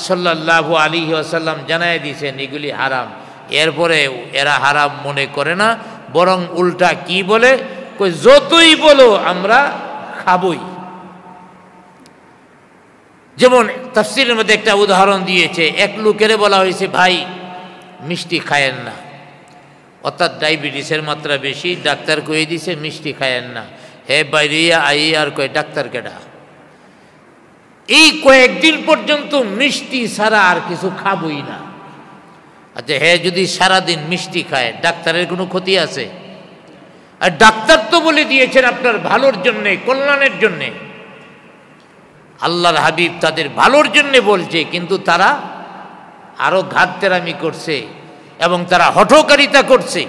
সাল্লাল্লাহু আলাইহি ওয়াসাল্লাম জানায় দিয়েছেন এগুলি হারাম, এরপরে এরা হারাম মনে করে না, বরং উল্টা কি বলে, কই যতই বলো আমরা খাবই। যেমন তাফসীরের মধ্যে একটা উদাহরণ দিয়েছে, এক লোকেরে বলা হয়েছে ভাই মিষ্টি খায়েন না, অর্থাৎ ডায়াবেটিসের মাত্রা বেশি, ডাক্তার কয়ে দিছে মিষ্টি খায়েন না। হে বাইরিয়া আই আর কয় ডাক্তার কেডা, এই কয়েকদিন পর্যন্ত মিষ্টি ছাড়া আর কিছু খাবই না। আচ্ছা হ্যাঁ, যদি সারাদিন মিষ্টি খায় ডাক্তারের কোনো ক্ষতি আছে? আর ডাক্তার তো বলে দিয়েছেন আপনার ভালোর জন্যে, কল্যাণের জন্যে। আল্লাহর হাবিব তাদের ভালোর জন্যে বলছে, কিন্তু তারা আরো ঘাটতেরামি করছে এবং তারা হঠকারিতা করছে,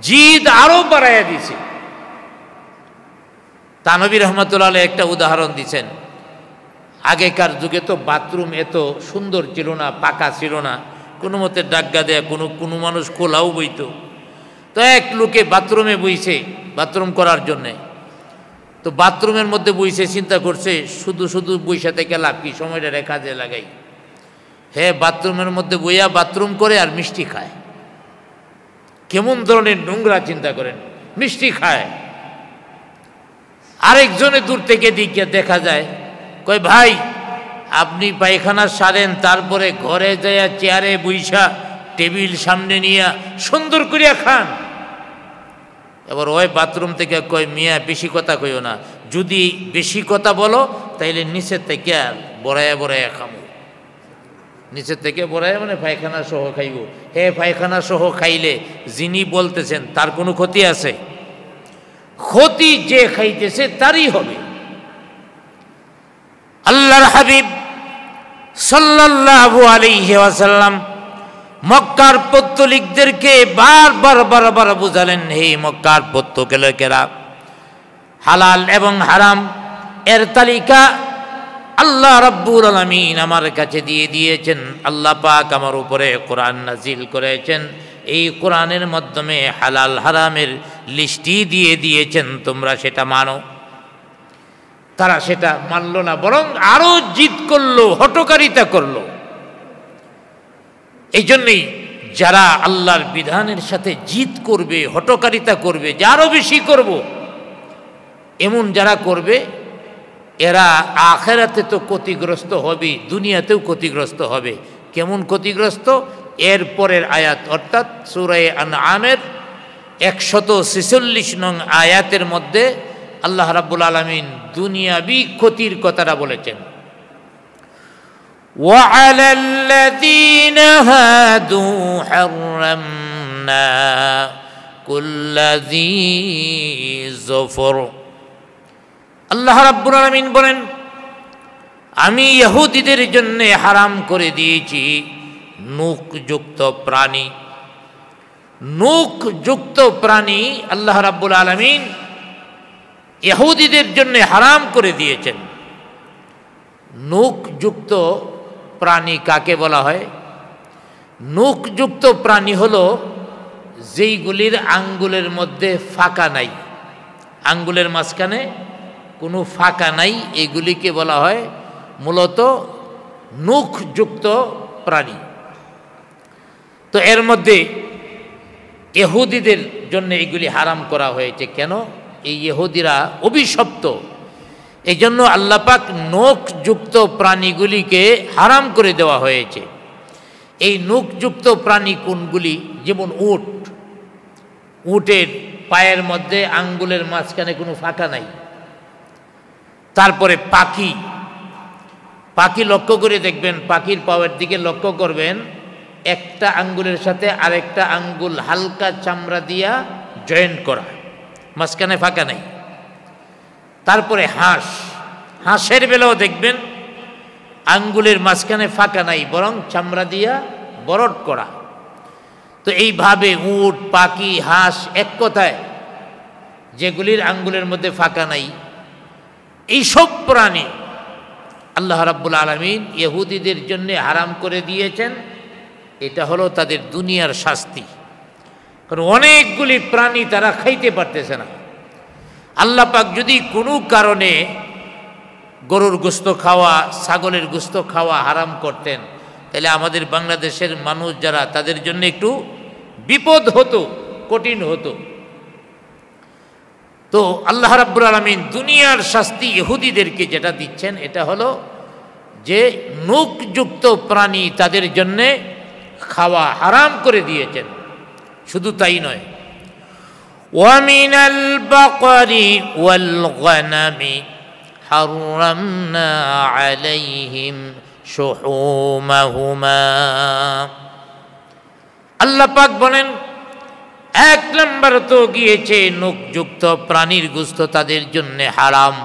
জিদ আরো বাড়াইয়া দিছে। তানবী রহমতুল্লাহ আলাইহি একটা উদাহরণ দিচ্ছেন, আগেকার যুগে তো বাথরুম এত সুন্দর ছিল না, পাকা ছিল না, কোনো মতে ডাক্কা দেয়া কোনো মানুষ খোলাও বইতো। তো এক লোকে বাথরুমে বইছে বাথরুম করার জন্যে, তো বাথরুমের মধ্যে বইছে, চিন্তা করছে শুধু শুধু বইসা থেকে লাভ কি, সময়টা কাজে লাগাই। হ্যাঁ, বাথরুমের মধ্যে বইয়া বাথরুম করে আর মিষ্টি খায়। কেমন ধরনের নোংরা চিন্তা করেন, মিষ্টি খায়। আরেকজনে দূর থেকে দিকে দেখা যায়, কয় ভাই আপনি পায়খানা সারেন, তারপরে ঘরে যাইয়া চেয়ারে বইসা টেবিল সামনে নিয়ে সুন্দর করিয়া খান। এবার ওই বাথরুম থেকে কয় মিয়া বেশি কথা কইও না, যদি বেশি কথা বলো তাইলে নিচের থেকে বড়াইয়া বড়াইয়া খামো, নিচের থেকে বড়াইয়া মানে পায়খানা সহ খাইব। হে পায়খানা সহ খাইলে যিনি বলতেছেন তার কোনো ক্ষতি আছে? ক্ষতি যে খাইতেছে তারই হবে। আল্লাহর হাবিব সাল্লাল্লাহু আলাইহি ওয়াসাল্লাম মক্কার পৌত্তলিকদেরকে বারবার বুঝালেন, হে মক্কার পৌত্তলিকেরা, হালাল এবং হারাম এর তালিকা আল্লাহ রাব্বুল আলামিন আমার কাছে দিয়ে দিয়েছেন। আল্লাহ পাক আমার উপরে কোরআন নাজিল করেছেন, এই কোরআনের মাধ্যমে হালাল হারামের লিস্টই দিয়ে দিয়েছেন, তোমরা সেটা মানো। তারা সেটা মানল না, বরং আরো জিদ করলো, হঠকারিতা করলো। এই জন্যই যারা আল্লাহর বিধানের সাথে জিদ করবে, হঠকারিতা করবে, যে আরো বেশি করব, এমন যারা করবে এরা আখিরাতে তো ক্ষতিগ্রস্ত হবে, দুনিয়াতেও ক্ষতিগ্রস্ত হবে। কেমন ক্ষতিগ্রস্ত? এর পরের আয়াত অর্থাৎ সূরা আনআমের 146 নং আয়াতের মধ্যে আল্লাহ রাব্বুল আলামিন দুনিয়াবি ক্ষতির কথাটা বলেছেন। وعلى الذين هادوا حرمنا كل ذي ظفر। আল্লাহ রাব্বুল আলামিন বলেন, আমি ইহুদিদের জন্য হারাম করে দিয়েছি নখযুক্ত প্রাণী। নখযুক্ত প্রাণী আল্লাহ রাব্বুল আলামিন ইহুদিদের জন্য হারাম করে দিয়েছেন। নখযুক্ত প্রাণী কাকে বলা হয়? নখযুক্ত প্রাণী হলো যেইগুলির আঙ্গুলের মধ্যে ফাঁকা নাই, আঙ্গুলের মাঝখানে কোনো ফাঁকা নাই, এগুলিকে বলা হয় মূলত নখযুক্ত প্রাণী। তো এর মধ্যে ইহুদিদের জন্য এগুলি হারাম করা হয়েছে। কেন? এই ইহুদিরা অভিশপ্ত, এই জন্য আল্লাহ পাক নখযুক্ত প্রাণীগুলিকে হারাম করে দেওয়া হয়েছে। এই নখযুক্ত প্রাণী কোনগুলি? যেমন উট, উটের পায়ের মধ্যে আঙ্গুলের মাঝখানে কোনো ফাঁকা নাই। তারপরে পাখি, পাখি লক্ষ্য করে দেখবেন, পাখির পায়ের দিকে লক্ষ্য করবেন, একটা আঙ্গুলের সাথে আরেকটা আঙ্গুল হালকা চামড়া দিয়া জয়েন্ট করা, মাঝখানে ফাঁকা নাই। তারপরে হাঁস, হাঁসের বেলাও দেখবেন আঙ্গুলের মাঝখানে ফাঁকা নাই, বরং চামড়া দিয়া বরট করা। তো এইভাবে উট, পাখি, হাঁস, এক কথায় যেগুলির আঙ্গুলের মধ্যে ফাঁকা নাই, এইসব প্রাণী আল্লাহ রাব্বুল আলামিন ইহুদিদের জন্য হারাম করে দিয়েছেন। এটা হলো তাদের দুনিয়ার শাস্তি। কারণ অনেকগুলি প্রাণী তারা খাইতে পারতেছে না। আল্লাহ পাক যদি কোনো কারণে গরুর গোশত খাওয়া, ছাগলের গোশত খাওয়া হারাম করতেন, তাহলে আমাদের বাংলাদেশের মানুষ যারা, তাদের জন্য একটু বিপদ হতো, কঠিন হতো। তো আল্লাহ রাব্বুল আলামিন দুনিয়ার শাস্তি ইহুদিদেরকে যেটা দিচ্ছেন, এটা হলো যে নখযুক্ত প্রাণী তাদের জন্যে খাওয়া হারাম করে দিয়েছেন। শুধু তাই নয়, وَمِنَ الْبَقَرِ وَالْغَنَمِ حَرَّمْنَا عَلَيْهِمْ شُحُومَهُمَا। আল্লাহ পাক বলেন, এক নম্বর তো গিয়েছে নখযুক্ত প্রাণীর গোশত তাদের জন্য হারাম।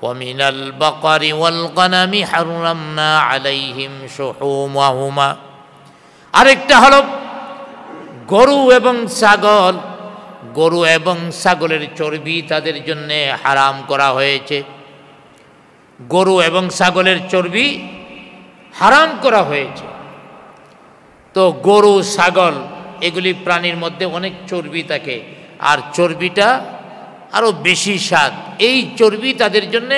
وَمِنَ الْبَقَرِ وَالْغَنَمِ حَرَّمْنَا عَلَيْهِمْ شُحُومَهُمَا। আরেকটা হলো গরু এবং ছাগল, গরু এবং ছাগলের চর্বি তাদের জন্য হারাম করা হয়েছে। গরু এবং ছাগলের চর্বি হারাম করা হয়েছে। তো গরু, ছাগল এগুলি প্রাণীর মধ্যে অনেক চর্বি থাকে, আর চর্বিটা আরও বেশি স্বাদ। এই চর্বি তাদের জন্য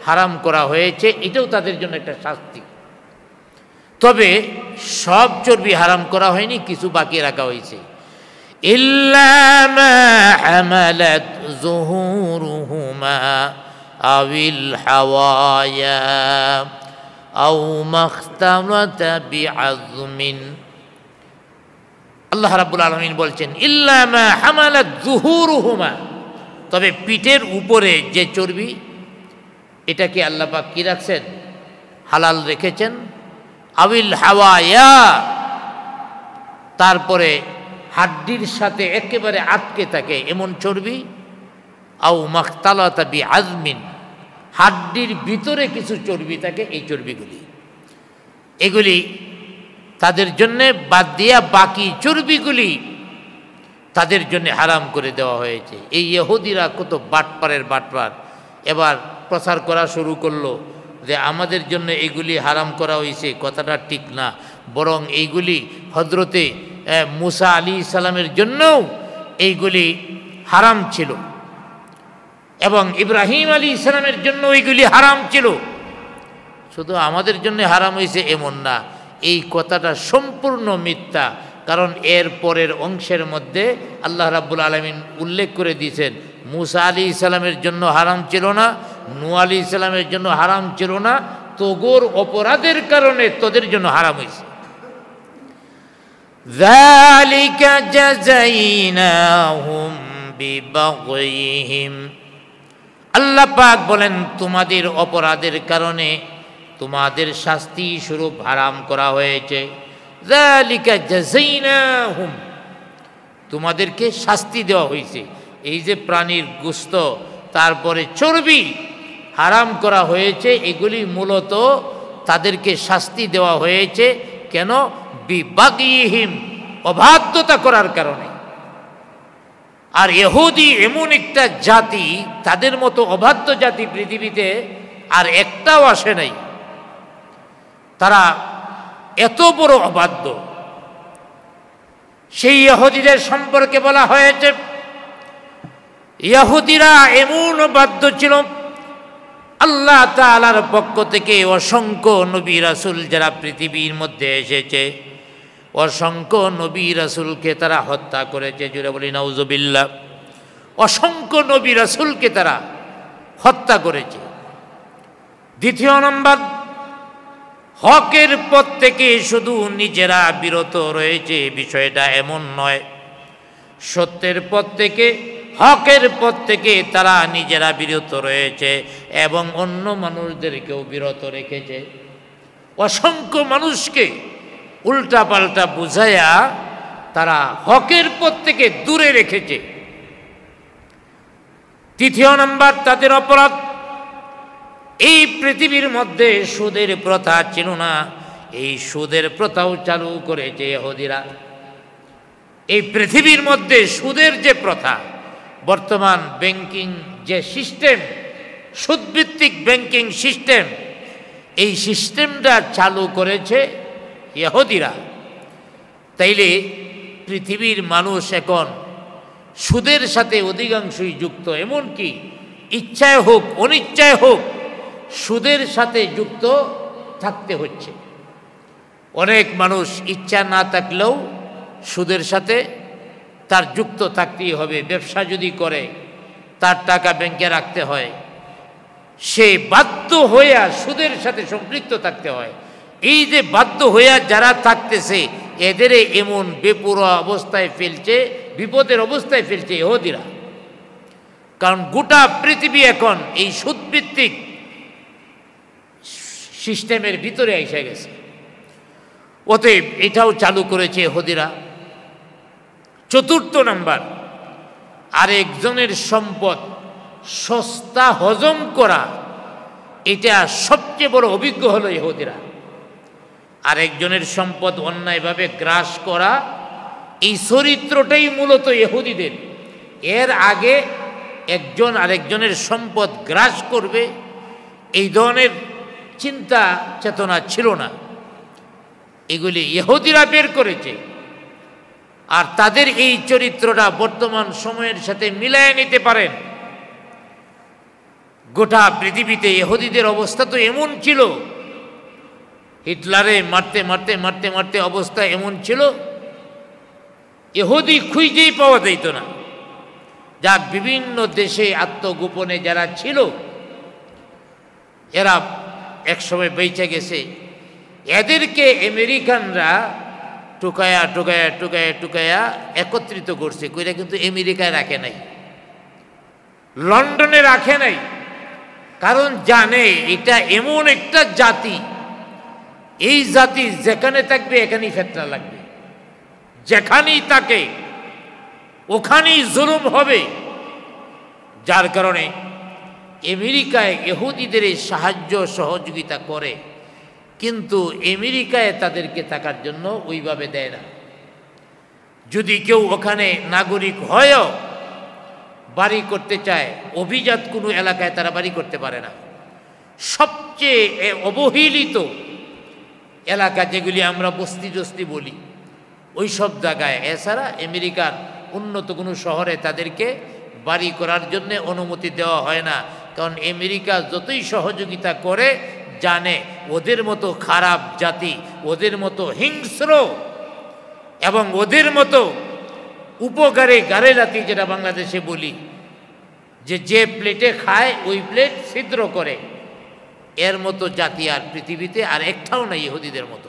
হারাম করা হয়েছে, এটাও তাদের জন্য একটা শাস্তি। তবে সব চর্বি হারাম করা হয়নি, কিছু বাকি রাখা হয়েছে। ইল্লা মা হামালাত যুহুরুহুমা আবিল হাওয়ায়া আও মাখতারাতা বিআযমিন। আল্লাহ রাব্বুল আলামিন বলছেন, ইল্লা মা হামালাত যুহুরুহুমা, তবে পিঠের উপরে যে চর্বি, এটাকে আল্লাহ পাক কি রাখছেন? হালাল রেখেছেন। আবিল হাওয়ায়া, তারপরে হাড্ডির সাথে একেবারে আটকে থাকে এমন চর্বি। আও মাখতালাতা বি আজমিন, হাড্ডির ভিতরে কিছু চর্বি থাকে, এই চর্বিগুলি, এগুলি তাদের জন্যে বাদ দিয়া বাকি চর্বিগুলি তাদের জন্য হারাম করে দেওয়া হয়েছে। এই ইহুদিরা কত বাটপারের বাটপার, এবার প্রচার করা শুরু করলো যে আমাদের জন্য এইগুলি হারাম করা হয়েছে। কথাটা ঠিক না, বরং এইগুলি হজরতে মুসা আলাইহিস সালামের জন্যও এইগুলি হারাম ছিল, এবং ইব্রাহিম আলাইহিস সালামের জন্য এইগুলি হারাম ছিল। শুধু আমাদের জন্য হারাম হয়েছে এমন না, এই কথাটা সম্পূর্ণ মিথ্যা। কারণ এর পরের অংশের মধ্যে আল্লাহ রাব্বুল আলামিন উল্লেখ করে দিয়েছেন মুসা আলাইহিস সালামের জন্য হারাম ছিল না, নূহ আলাইহিস সালামের জন্য হারাম ছিল না, তোগোর অপরাধের কারণে তোদের জন্য হারাম হয়েছে। যালিকা জাযাইনাহুম বিবাগয়িহিম, আল্লাহ পাক বলেন তোমাদের অপরাধের কারণে তোমাদের শাস্তি স্বরূপ হারাম করা হয়েছে। যালিকা জাযাইনাহুম, তোমাদেরকে শাস্তি দেওয়া হয়েছে। এই যে প্রাণীর গোশত তারপরে চর্বি হারাম করা হয়েছে, এগুলি মূলত তাদেরকে শাস্তি দেওয়া হয়েছে। কেন? বিবাগিহিম, অবাধ্যতা করার কারণে। আর ইহুদি এমন একটা জাতি, তাদের মতো অবাধ্য জাতি পৃথিবীতে আর একটাও আসে নাই। তারা এত বড় অবাধ্য। সেই ইহুদিদের সম্পর্কে বলা হয়েছে, ইহুদিরা এমন অবাধ্য ছিল, আল্লাহ তাআলার পক্ষ থেকে অসংখ্য নবী রাসূল যারা পৃথিবীর মধ্যে এসেছে, অসংখ্য নবী রাসূলকে তারা হত্যা করেছে। জুড়ে বলি নাউজুবিল্লাহ। অসংখ্য নবী রাসূলকে তারা হত্যা করেছে। দ্বিতীয় নম্বর, হকের পথ থেকে শুধু নিজেরা বিরত রয়েছে, বিষয়টা এমন নয়। সত্যের পথ থেকে, হকের পথ থেকে তারা নিজেরা বিরত রয়েছে এবং অন্য মানুষদেরকেও বিরত রেখেছে। অসংখ্য মানুষকে উল্টা পাল্টা বুঝাইয়া তারা হকের পথ থেকে দূরে রেখেছে। তৃতীয় নম্বর তাদের অপরাধ, এই পৃথিবীর মধ্যে সুদের প্রথা ছিল না, এই সুদের প্রথাও চালু করেছে ইহুদিরা। এই পৃথিবীর মধ্যে সুদের যে প্রথা, বর্তমান ব্যাংকিং যে সিস্টেম, সুদভিত্তিক ব্যাংকিং সিস্টেম, এই সিস্টেমটা চালু করেছে ইহুদিরা। তাইলে পৃথিবীর মানুষ এখন সুদের সাথে অধিকাংশই যুক্ত, এমনকি ইচ্ছায় হোক অনিচ্ছায় হোক সুদের সাথে যুক্ত থাকতে হচ্ছে। অনেক মানুষ ইচ্ছা না থাকলেও সুদের সাথে তার যুক্ত থাকতেই হবে। ব্যবসা যদি করে তার টাকা ব্যাংকে রাখতে হয়, সে বাধ্য হইয়া সুদের সাথে সম্পৃক্ত থাকতে হয়। এই যে বাধ্য হইয়া যারা থাকতেছে, এদের এমন বেপরোয়া অবস্থায় ফেলছে, বিপদের অবস্থায় ফেলছে ইহুদিরা। কারণ গোটা পৃথিবী এখন এই সুদভিত্তিক সিস্টেমের ভিতরে এসে গেছে। অতএব এটাও চালু করেছে ইহুদিরা। চতুর্থ নাম্বার, আরেকজনের সম্পদ সস্তা হজম করা, এটা সবচেয়ে বড় অভিজ্ঞ হলো ইহুদিরা। আরেকজনের সম্পদ অন্যায়ভাবে গ্রাস করা, এই চরিত্রটাই মূলত ইহুদিদের। এর আগে একজন আরেকজনের সম্পদ গ্রাস করবে এই ধরনের চিন্তা চেতনা ছিল না। এগুলি ইহুদিরা বের করেছে। আর তাদের এই চরিত্রটা বর্তমান সময়ের সাথে মিলায় নিতে পারেন। গোটা পৃথিবীতে ইহুদিদের অবস্থা তো এমন ছিল, হিটলারে মারতে মারতে মারতে মারতে অবস্থা এমন ছিল, ইহুদি খুঁজেই পাওয়া যেত না। যাক, বিভিন্ন দেশে আত্মগোপনে যারা ছিল এরা একসময় বেঁচে গেছে। এদেরকে আমেরিকানরা টুকায়া টুকায়া টুকায়া টুকায়া একত্রিত করছে, কইরা কিন্তু আমেরিকায় রাখে নাই। লন্ডনে রাখে নাই, কারণ জানে এটা এমন একটা জাতি, এই জাতি যেখানে থাকবে এখানেই ফেতনা লাগবে, যেখানেই থাকে ওখানেই জুলুম হবে। যার কারণে আমেরিকায় ইহুদিদের সাহায্য সহযোগিতা করে, কিন্তু আমেরিকায় তাদেরকে থাকার জন্য ওইভাবে দেয় না। যদি কেউ ওখানে নাগরিক হয়ও বাড়ি করতে চায়, অভিজাত কোনো এলাকায় তারা বাড়ি করতে পারে না। সবচেয়ে অবহেলিত এলাকা যেগুলি আমরা বস্তি টস্তি বলি, ওই সব জায়গায়, এছাড়া আমেরিকার উন্নত কোনো শহরে তাদেরকে বাড়ি করার জন্য অনুমতি দেওয়া হয় না। কারণ আমেরিকা যতই সহযোগিতা করে, জানে ওদের মতো খারাপ জাতি, ওদের মতো হিংস্র এবং ওদের মতো উপকারে গারে জাতি, যেটা বাংলাদেশে বলি যে প্লেটে খায় ওই প্লেট ছিদ্র করে, এর মতো জাতি আর পৃথিবীতে আর একটাও নাই ইহুদিদের মতো।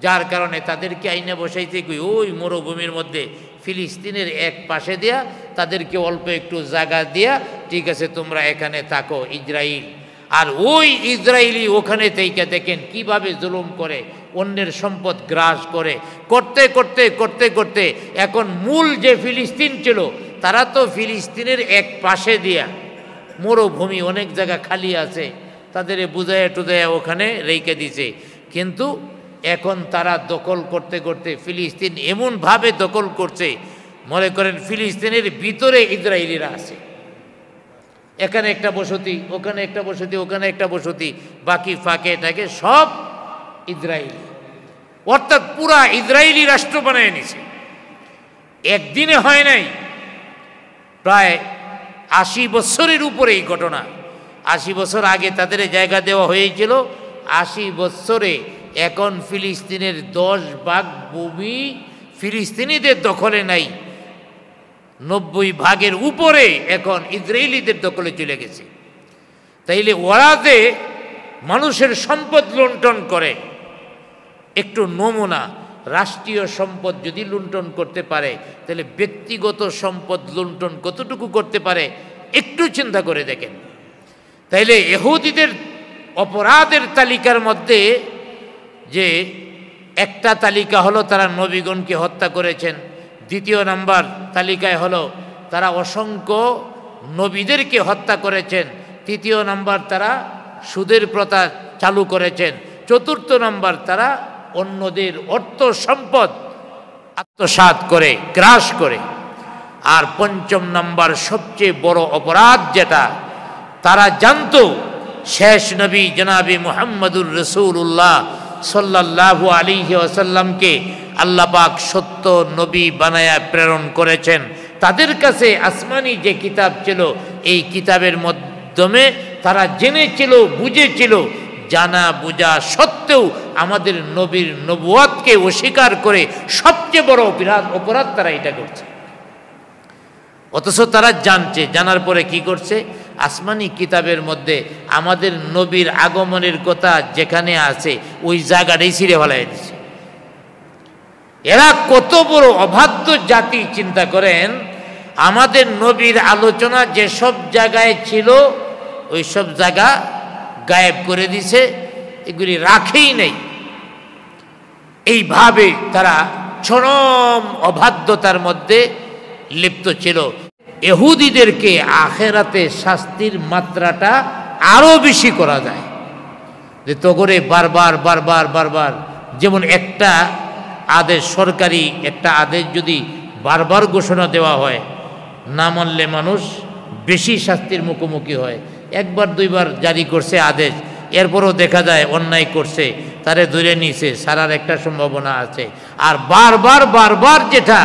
যার কারণে তাদেরকে আইনে বসাইতে ওই মরুভূমির মধ্যে ফিলিস্তিনের এক পাশে দেয়া, তাদেরকে অল্প একটু জায়গা দিয়া, ঠিক আছে তোমরা এখানে থাকো ইসরায়েল। আর ওই ইসরায়েলি ওখানে থেকে দেখেন কিভাবে জুলুম করে, অন্যের সম্পদ গ্রাস করে, করতে করতে করতে করতে এখন মূল যে ফিলিস্তিন ছিল, তারা তো ফিলিস্তিনের এক পাশে দিয়া, মরুভূমি অনেক জায়গা খালি আছে, তাদের বুঝাইয়া টুজাইয়া ওখানে রেখে দিছে। কিন্তু এখন তারা দখল করতে করতে ফিলিস্তিন এমনভাবে দখল করছে, মনে করেন ফিলিস্তিনের ভিতরে ইসরায়েলিরা আছে, এখানে একটা বসতি, ওখানে একটা বসতি, ওখানে একটা বসতি, বাকি ফাঁকে থাকে সব ইসরায়েলি, অর্থাৎ পুরা ইসরায়েলি রাষ্ট্র বানিয়ে নিছে। একদিনে হয় নাই, প্রায় 80 বছরের উপরে এই ঘটনা। 80 বছর আগে তাদের জায়গা দেওয়া হয়েছিল, 80 বছরে এখন ফিলিস্তিনের 10 ভাগ ভূমি ফিলিস্তিনিদের দখলে নাই, 90 ভাগের উপরে এখন ইসরায়েলিদের দখলে চলে গেছে। তাইলে ওরা যে মানুষের সম্পদ লুণ্ঠন করে, একটু নমুনা, রাষ্ট্রীয় সম্পদ যদি লুণ্ঠন করতে পারে, তাহলে ব্যক্তিগত সম্পদ লুণ্ঠন কতটুকু করতে পারে একটু চিন্তা করে দেখেন। তাইলে ইহুদিদের অপরাধের তালিকার মধ্যে যে একটা তালিকা হলো তারা নবীগণকে হত্যা করেছেন, দ্বিতীয় নাম্বার তালিকায় হলো তারা অসংখ্য নবীদেরকে হত্যা করেছেন, তৃতীয় নাম্বার তারা সুদের প্রথা চালু করেছেন, চতুর্থ নাম্বার তারা অন্যদের অর্থ সম্পদ আত্মসাৎ করে গ্রাস করে, আর পঞ্চম নাম্বার সবচেয়ে বড় অপরাধ যেটা তারা জানতো, শেষ নবী জনাবে মুহাম্মদুর রাসূলুল্লাহ সাল্লাল্লাহু আলাইহি ওয়াসাল্লামকে আল্লাহ পাক সত্য নবী বানায়া প্রেরণ করেছেন। তাদের কাছে আসমানি যে কিতাব ছিল, এই কিতাবের মাধ্যমে তারা জেনেছিল, বুঝেছিল, জানা বুঝা সত্ত্বেও আমাদের নবীর নবুয়াতকে অস্বীকার করে সবচেয়ে বড় অপরাধ তারা এটা করছে। অথচ তারা জানছে, জানার পরে কি করছে, আসমানি কিতাবের মধ্যে আমাদের নবীর আগমনের কথা যেখানে আছে ওই জায়গাটাই ছিঁড়ে ফেলাই দিচ্ছে। এরা কত বড় অবাধ্য জাতি চিন্তা করেন। আমাদের নবীর আলোচনা যেসব জায়গায় ছিল ওই সব জায়গা গায়েব করে দিছে, এগুলি রাখেই নেই। এইভাবে তারা চরম অবাধ্যতার মধ্যে লিপ্ত ছিল। ইহুদিদেরকে আখেরাতে শাস্তির মাত্রাটা আরো বেশি করা যায়, যে তো করে বারবার বারবার বারবার, যেমন একটা আদেশ, সরকারি একটা আদেশ যদি বারবার ঘোষণা দেওয়া হয়, না মানলে মানুষ বেশি শাস্তির মুখোমুখি হয়। একবার দুইবার জারি করছে আদেশ, এরপরও দেখা যায় অন্যায় করছে, তারে ধরে নিছে, সারার একটা সম্ভাবনা আছে। আর বারবার বারবার যেটা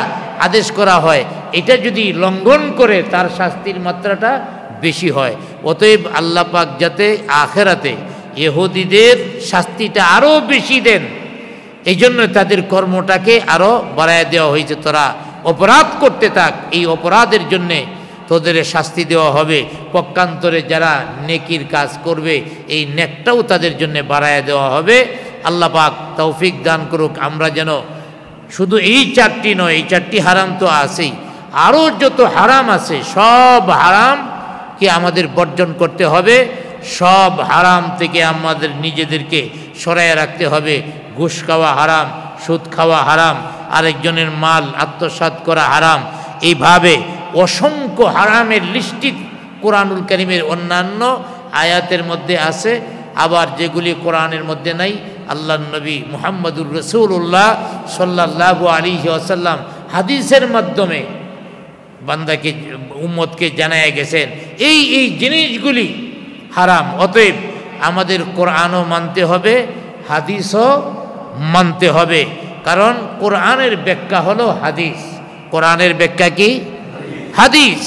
আদেশ করা হয়, এটা যদি লঙ্ঘন করে তার শাস্তির মাত্রাটা বেশি হয়। অতএব আল্লাহ পাক যাতে আখেরাতে ইহুদিদের শাস্তিটা আরও বেশি দেন, এই জন্য তাদের কর্মটাকে আরও বাড়ায় দেওয়া হয়েছে। তোরা অপরাধ করতে থাক, এই অপরাধের জন্যে তোদের শাস্তি দেওয়া হবে। পক্ষান্তরে যারা নেকির কাজ করবে, এই নেকটাও তাদের জন্য বাড়ায় দেওয়া হবে। আল্লাহ পাক তৌফিক দান করুক, আমরা যেন শুধু এই 4টি নয়, এই 4টি হারাম তো আছেই, আরও যত হারাম আছে সব হারাম কি আমাদের বর্জন করতে হবে, সব হারাম থেকে আমাদের নিজেদেরকে সরাইয়া রাখতে হবে। ঘুষ খাওয়া হারাম, সুদ খাওয়া হারাম, আরেকজনের মাল আত্মসাৎ করা হারাম, এইভাবে অসংখ্য হারামের লিস্টি কোরআনুল কারীমের অন্যান্য আয়াতের মধ্যে আছে। আবার যেগুলি কোরআনের মধ্যে নাই, আল্লাহর নবী মুহাম্মদুর রাসূলুল্লাহ সাল্লাল্লাহু আলাইহি ওয়াসাল্লাম হাদিসের মাধ্যমে বান্দাকে উম্মতকে জানায়া গেছেন এই এই জিনিসগুলি হারাম। অতএব আমাদের কোরআনও মানতে হবে, হাদিসও মানতে হবে, কারণ কোরআনের ব্যাখ্যা হলো হাদিস। কোরআনের ব্যাখ্যা কি? হাদিস।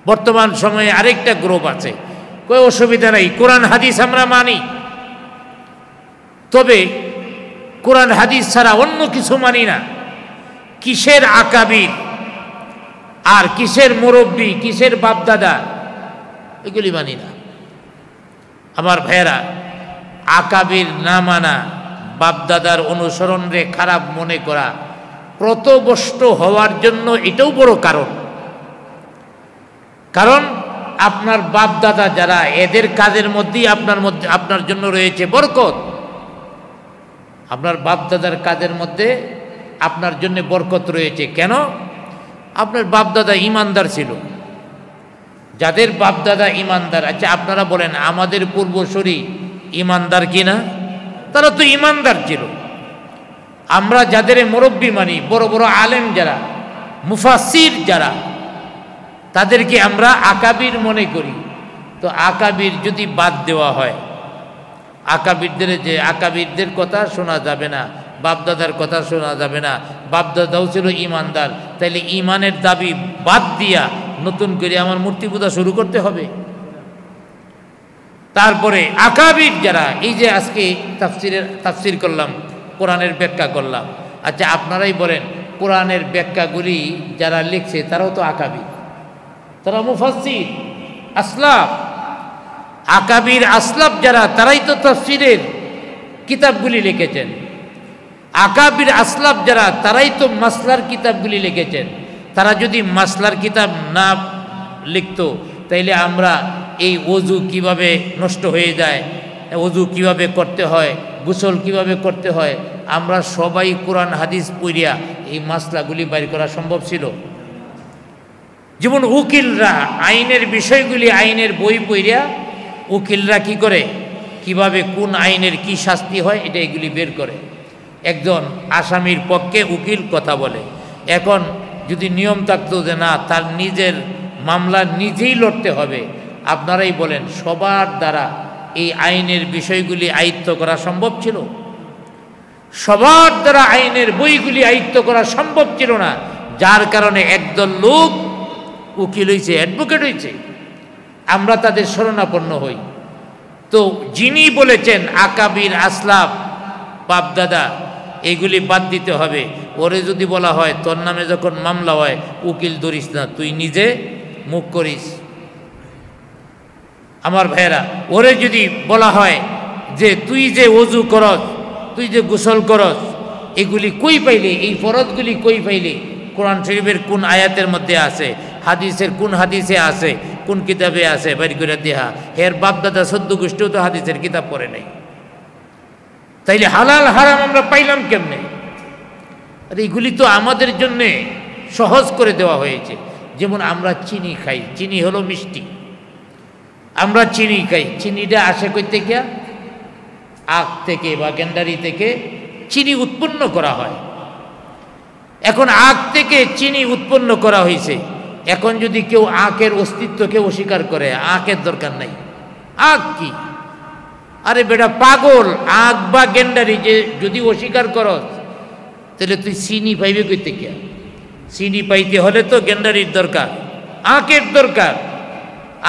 বর্তমান সময়ে আরেকটা গ্রুপ আছে, কোনো অসুবিধা নাই, কোরআন হাদিস আমরা মানি, তবে কোরআন হাদিস ছাড়া অন্য কিছু মানি না। কিসের আকাবির আর কিসের মুরব্বী, কিসের বাপদাদা, এগুলি মানি না। আমার ভাইয়েরা, আকাবির না মানা, বাপদাদার অনুসরণে খারাপ মনে করা, প্রতবষ্ট হওয়ার জন্য এটাও বড় কারণ। কারণ আপনার বাপদাদা যারা, এদের কাজের মধ্যেই আপনার জন্য রয়েছে বরকত। আপনার বাপদাদার কাজের মধ্যে আপনার জন্য বরকত রয়েছে। কেন? আপনার বাপদাদা ইমানদার ছিল। যাদের বাপদাদা ইমানদার, আচ্ছা আপনারা বলেন আমাদের পূর্বসূরি ইমানদার কিনা? তারা তো ইমানদার ছিল। আমরা যাদের মুরব্বী মানি, বড় বড় আলেম যারা, মুফাসসির যারা, তাদেরকে আমরা আকাবির মনে করি। তো আকাবির যদি বাদ দেওয়া হয়, আকাবিরদের কথা শোনা যাবে না, বাপদাদার কথা শোনা যাবে না, বাপদাদাও ছিল ইমানদার, তাইলে ইমানের দাবি বাদ দিয়া নতুন করে আমার মূর্তি পূজা শুরু করতে হবে? তারপরে আকাবির যারা, এই যে আজকে তাফসির করলাম, কোরআনের ব্যাখ্যা করলাম, আচ্ছা আপনারাই বলেন কোরআনের ব্যাখ্যাগুলি যারা লিখছে তারাও তো আকাবির, তারা মুফাসসির আসলাফ। আকাবির আসলাফ যারা, তারাই তো তাফসিরের কিতাবগুলি লিখেছেন। আকাবির আসলাফ যারা, তারাই তো মাসলার কিতাবগুলি লিখেছেন। তারা যদি মাসলার কিতাব না লিখতো, তাইলে আমরা এই ওযু কিভাবে নষ্ট হয়ে যায়, ওযু কিভাবে করতে হয়, গোসল কিভাবে করতে হয়, আমরা সবাই কোরআন হাদিস পড়িয়া এই মাসলাগুলি বাইর করা সম্ভব ছিল? যেমন উকিলরা আইনের বিষয়গুলি, আইনের বই পড়িয়া উকিলরা কি করে, কিভাবে কোন আইনের কি শাস্তি হয়, এটা এগুলি বের করে। একজন আসামির পক্ষে উকিল কথা বলে। এখন যদি নিয়ম থাকতো যে না, তার নিজের মামলা নিজেই লড়তে হবে, আপনারাই বলেন সবার দ্বারা এই আইনের বিষয়গুলি আয়ত্ত করা সম্ভব ছিল? সবার দ্বারা আইনের বইগুলি আয়ত্ত করা সম্ভব ছিল না। যার কারণে একদল লোক উকিল হয়েছে, অ্যাডভোকেট হয়েছে, আমরা তাদের শরণাপন্ন হই। তো যিনি বলেছেন আকাবির আসলাফ বাপদাদা এইগুলি বাদ দিতে হবে, ওরে যদি বলা হয় তোর নামে যখন মামলা হয় উকিল ধরিস না, তুই নিজে মুখ করিস। আমার ভাইয়েরা, ওরে যদি বলা হয় যে তুই যে ওযু করস, তুই যে গোসল করস, এগুলি কই পাইলে, এই ফরজগুলি কই পাইলে? কোরআন শরীফের কোন আয়াতের মধ্যে আছে, হাদিসের কোন হাদিসে আছে, কোন কিতাবে আছে, বাড়ি করে দেহা। এর বাপদাদা 14 গোষ্ঠীও তো হাদিসের কিতাব পড়ে নাই। তাইলে হালাল হারাম আমরা পাইলাম কেমনে? আর এইগুলি তো আমাদের জন্যে সহজ করে দেওয়া হয়েছে। যেমন আমরা চিনি খাই, চিনি হলো মিষ্টি, আমরা চিনি খাই, চিনিটা আসে কই থেকে? আখ থেকে বা গেন্ডারি থেকে চিনি উৎপন্ন করা হয়। এখন আখ থেকে চিনি উৎপন্ন করা হয়েছে, এখন যদি কেউ আখের অস্তিত্বকে অস্বীকার করে, আখের দরকার নাই, আখ কি? আরে বেটা পাগল, আখ বা গেন্ডারি যে যদি অস্বীকার করস, তাহলে তুই চিনি পাইবে কই থেকে? চিনি পাইতে হলে তো গেন্ডারির দরকার, আখের দরকার।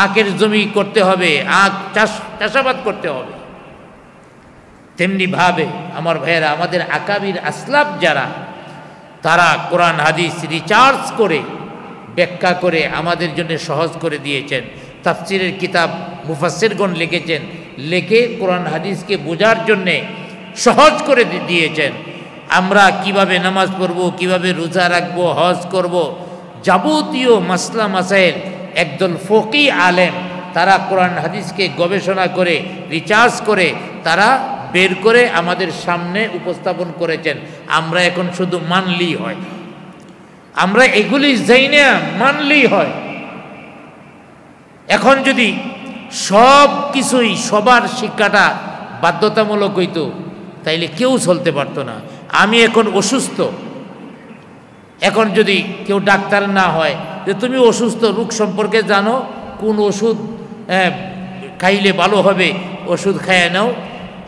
আখের জমি করতে হবে, আখ চাষাবাদ করতে হবে। তেমনি ভাবে আমার ভাইয়েরা, আমাদের আকাবির আসলাফ যারা, তারা কোরআন হাদিস রিসার্চ করে ব্যাখ্যা করে আমাদের জন্য সহজ করে দিয়েছেন। তাফসিরের কিতাব মুফাসসিরগণ লিখেছেন, লিখে কোরআন হাদিসকে বোঝার জন্যে সহজ করে দিয়েছেন। আমরা কিভাবে নামাজ পড়ব, কিভাবে রোজা রাখবো, হজ করব, যাবতীয় মাসলা মাসাইল একদল ফকি আলেম, তারা কোরআন হাদিসকে গবেষণা করে রিসার্চ করে তারা বের করে আমাদের সামনে উপস্থাপন করেছেন। আমরা এখন শুধু মানলেই হয়, আমরা এগুলি যাই না, মানলেই হয়। এখন যদি সব কিছুই সবার শিক্ষাটা বাধ্যতামূলক হইতো তাইলে কেউ চলতে পারতো না। আমি এখন অসুস্থ, এখন যদি কেউ ডাক্তার না হয় যে তুমি অসুস্থ, রোগ সম্পর্কে জানো, কোন ওষুধ খাইলে ভালো হবে, ওষুধ খাইয়ে নাও,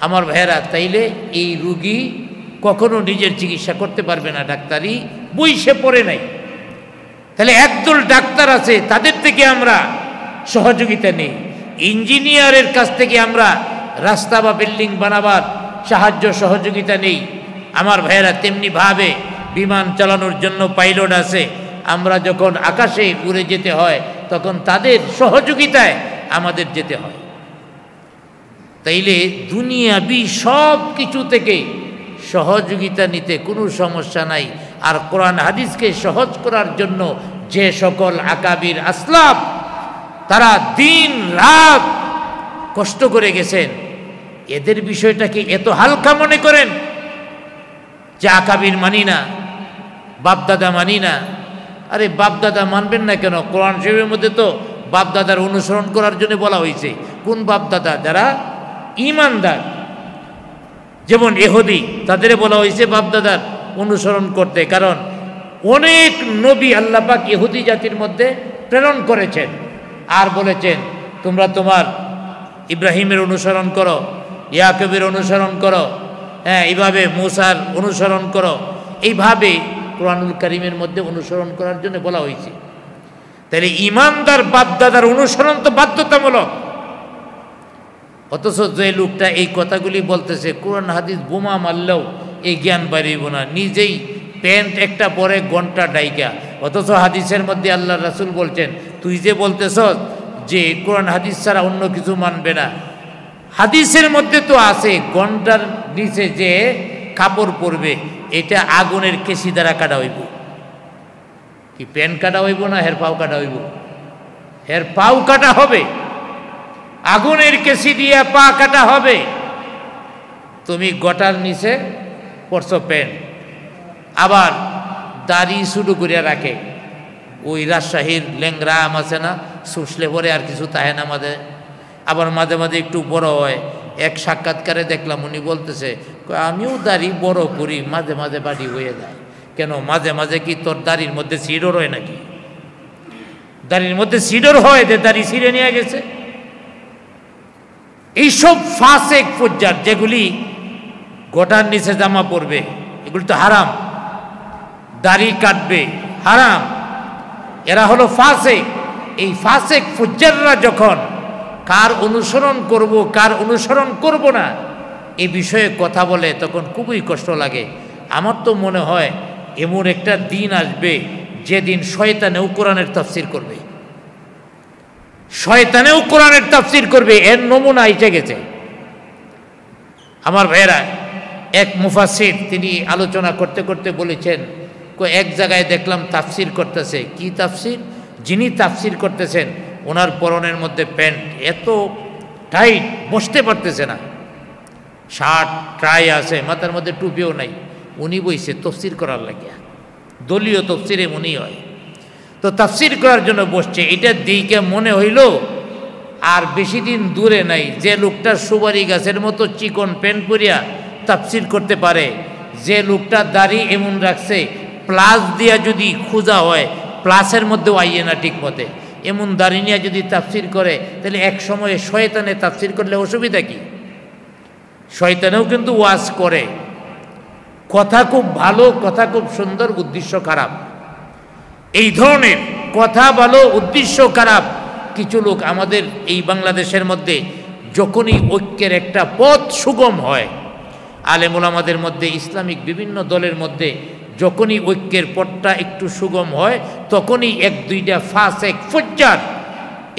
আমার ভাইয়েরা, তাইলে এই রুগী কখনো নিজের চিকিৎসা করতে পারবে না, ডাক্তারি বই সে পড়ে নাই। তাহলে একদল ডাক্তার আছে, তাদের থেকে আমরা সহযোগিতা নেই। ইঞ্জিনিয়ারের কাছ থেকে আমরা রাস্তা বা বিল্ডিং বানাবার সাহায্য সহযোগিতা নেই। আমার ভাইয়েরা, তেমনি ভাবে বিমান চালানোর জন্য পাইলট আছে, আমরা যখন আকাশে উড়ে যেতে হয় তখন তাদের সহযোগিতায় আমাদের যেতে হয়। তাইলে দুনিয়াবি সব কিছু থেকে সহযোগিতা নিতে কোনো সমস্যা নাই। আর কোরআন হাদিসকে সহজ করার জন্য যে সকল আকাবির আসলাফ তারা দিন রাত কষ্ট করে গেছেন, এদের বিষয়টাকে এত হালকা মনে করেন যে আকাবির মানি না, বাপদাদা মানি না। আরে বাপদাদা মানবেন না কেন? কোরআন শরীফের মধ্যে তো বাপদাদার অনুসরণ করার জন্য বলা হয়েছে। কোন বাপদাদা? যারা ঈমানদার, যেমন ইহুদি, তাদের বলা হয়েছে বাপদাদার অনুসরণ করতে, কারণ অনেক নবী আল্লাহ পাক ইহুদি জাতির মধ্যে প্রেরণ করেছেন আর বলেছেন তোমরা তোমার ইব্রাহিমের অনুসরণ করো, ইয়াকুবের অনুসরণ করো, এইভাবে মুসার অনুসরণ করো। এইভাবে কোরআনুল কারীমের মধ্যে অনুসরণ করার জন্য বলা হয়েছে। তাহলে ঈমানদার বাপদাদার অনুসরণ তো বাধ্যতামূলক। অথচ যে লোকটা এই কথাগুলি বলতেছে, কোরআন হাদিস বোমা মারলেও এই জ্ঞান বাড়িব না, নিজেই প্যান্ট একটা পরে ঘন্টা ডাইকা। অথচ হাদিসের মধ্যে আল্লাহ রাসূল বলছেন, তুই যে বলতেছ যে কোরআন হাদিস ছাড়া অন্য কিছু মানবে না, হাদিসের মধ্যে তো আছে ঘন্টার নিচে যে কাপড় পরবে এটা আগুনের কেসি দ্বারা কাটা হইব। কি প্যান্ট কাটা হইব না হের পাও কাটা হইব? হের পাও কাটা হবে, আগুনের কেসি দিয়ে পা কাটা হবে। তুমি গটার নিচে পরছো প্যান্ট, আবার দাড়ি শুরু করিয়া রাখে। ওই রাজশাহীর ল্যাংরা আম আছে না, শুষলে পরে আর কিছু তাহে না মাঝে, আবার মাঝে মাঝে একটু বড় হয়। এক সাক্ষাৎকারে দেখলাম উনি বলতেছে, আমিও দাড়ি বড় করি, মাঝে মাঝে বাড়ি হয়ে যায়। কেন মাঝে মাঝে কি তোর দাড়ির মধ্যে সিডর হয় নাকি? দাড়ির মধ্যে সিডর হয় যে দাড়ি ছিঁড়ে নিয়ে গেছে? এইসব ফাসেক ফুজ্জার যেগুলি গোটার নিচে জামা পরবে, এগুলি তো হারাম। দাড়ি কাটবে হারাম, এরা হলো ফাসেক। এই ফাসেক ফুজ্জাররা যখন কার অনুসরণ করব কার অনুসরণ করব না এই বিষয়ে কথা বলে তখন খুবই কষ্ট লাগে। আমার তো মনে হয় এমন একটা দিন আসবে যেদিন শয়তানেও কোরআনের তাফসীর করবে, শয়তানেও কোরআনের তাফসীর করবে। এর নমুনা এসে গেছে। আমার ভাইয়েরা, এক মুফাসসির তিনি আলোচনা করতে করতে বলেছেন, এক জায়গায় দেখলাম তাফসীর করতেছে। কি তাফসীর? যিনি তাফসীর করতেছেন ওনার পরনের মধ্যে প্যান্ট এত টাইট বসতে পারতেছে না, শার্ট ট্রাই আছে, মাথার মধ্যে টুপিও নাই। উনি বইছে তাফসীর করার লাগিয়া, দলীয় তাফসীরে উনি হয় তো তাফসীর করার জন্য বসছে। এটা দিকে মনে হইল আর বেশি দিন দূরে নাই যে লোকটা সুপারি গাছের মতো চিকন প্যান্ট পরিয়া তাফসীর করতে পারে, যে লোকটা দাড়ি এমন রাখছে প্লাস দিয়া যদি খোঁজা হয় প্লাসের মধ্যেও আইয়ে না ঠিক মতে, এমন দাড়ি নিয়ে যদি তাফসীর করে তাহলে এক সময়ে শয়তানে তাফসীর করলে অসুবিধা কি? শয়তানেও কিন্তু ওয়াজ করে, কথা খুব ভালো, কথা খুব সুন্দর, উদ্দেশ্য খারাপ। এই ধরনের কথা ভালো উদ্দেশ্য খারাপ কিছু লোক আমাদের এই বাংলাদেশের মধ্যে যখনই ঐক্যের একটা পথ সুগম হয়, আলেম ওলামাদের মধ্যে ইসলামিক বিভিন্ন দলের মধ্যে যখনই ঐক্যের পথটা একটু সুগম হয় তখনই এক দুইটা ফাসেক ফুজ্জার,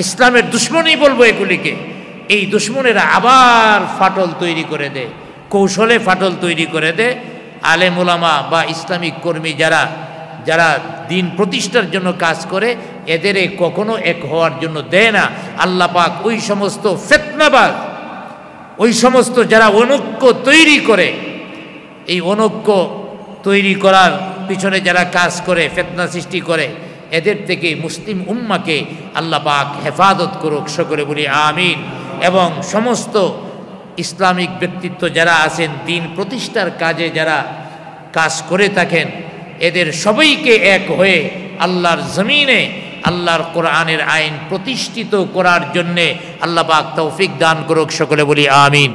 ইসলামের দুশ্মনই বলবো এগুলিকে, এই দুশ্মনেরা আবার ফাটল তৈরি করে দেয়, কৌশলে ফাটল তৈরি করে দেয়। আলেম ওলামা বা ইসলামিক কর্মী যারা যারা দিন প্রতিষ্ঠার জন্য কাজ করে এদের কখনো এক হওয়ার জন্য দেয় না। আল্লাহ পাক ওই সমস্ত ফিতনাবাজ, ওই সমস্ত যারা অনৈক্য তৈরি করে, এই অনৈক্য তৈরি করার পিছনে যারা কাজ করে, ফিতনা সৃষ্টি করে, এদের থেকে মুসলিম উম্মাকে আল্লাহ পাক হেফাজত করুক, সকলে বলি আমিন। এবং সমস্ত ইসলামিক ব্যক্তিত্ব যারা আছেন, দিন প্রতিষ্ঠার কাজে যারা কাজ করে থাকেন, এদের সবাইকে এক হয়ে আল্লাহর জমিনে আল্লাহর কোরআনের আইন প্রতিষ্ঠিত করার জন্যে আল্লাহ পাক তৌফিক দান করুক, সকলে বলি আমিন।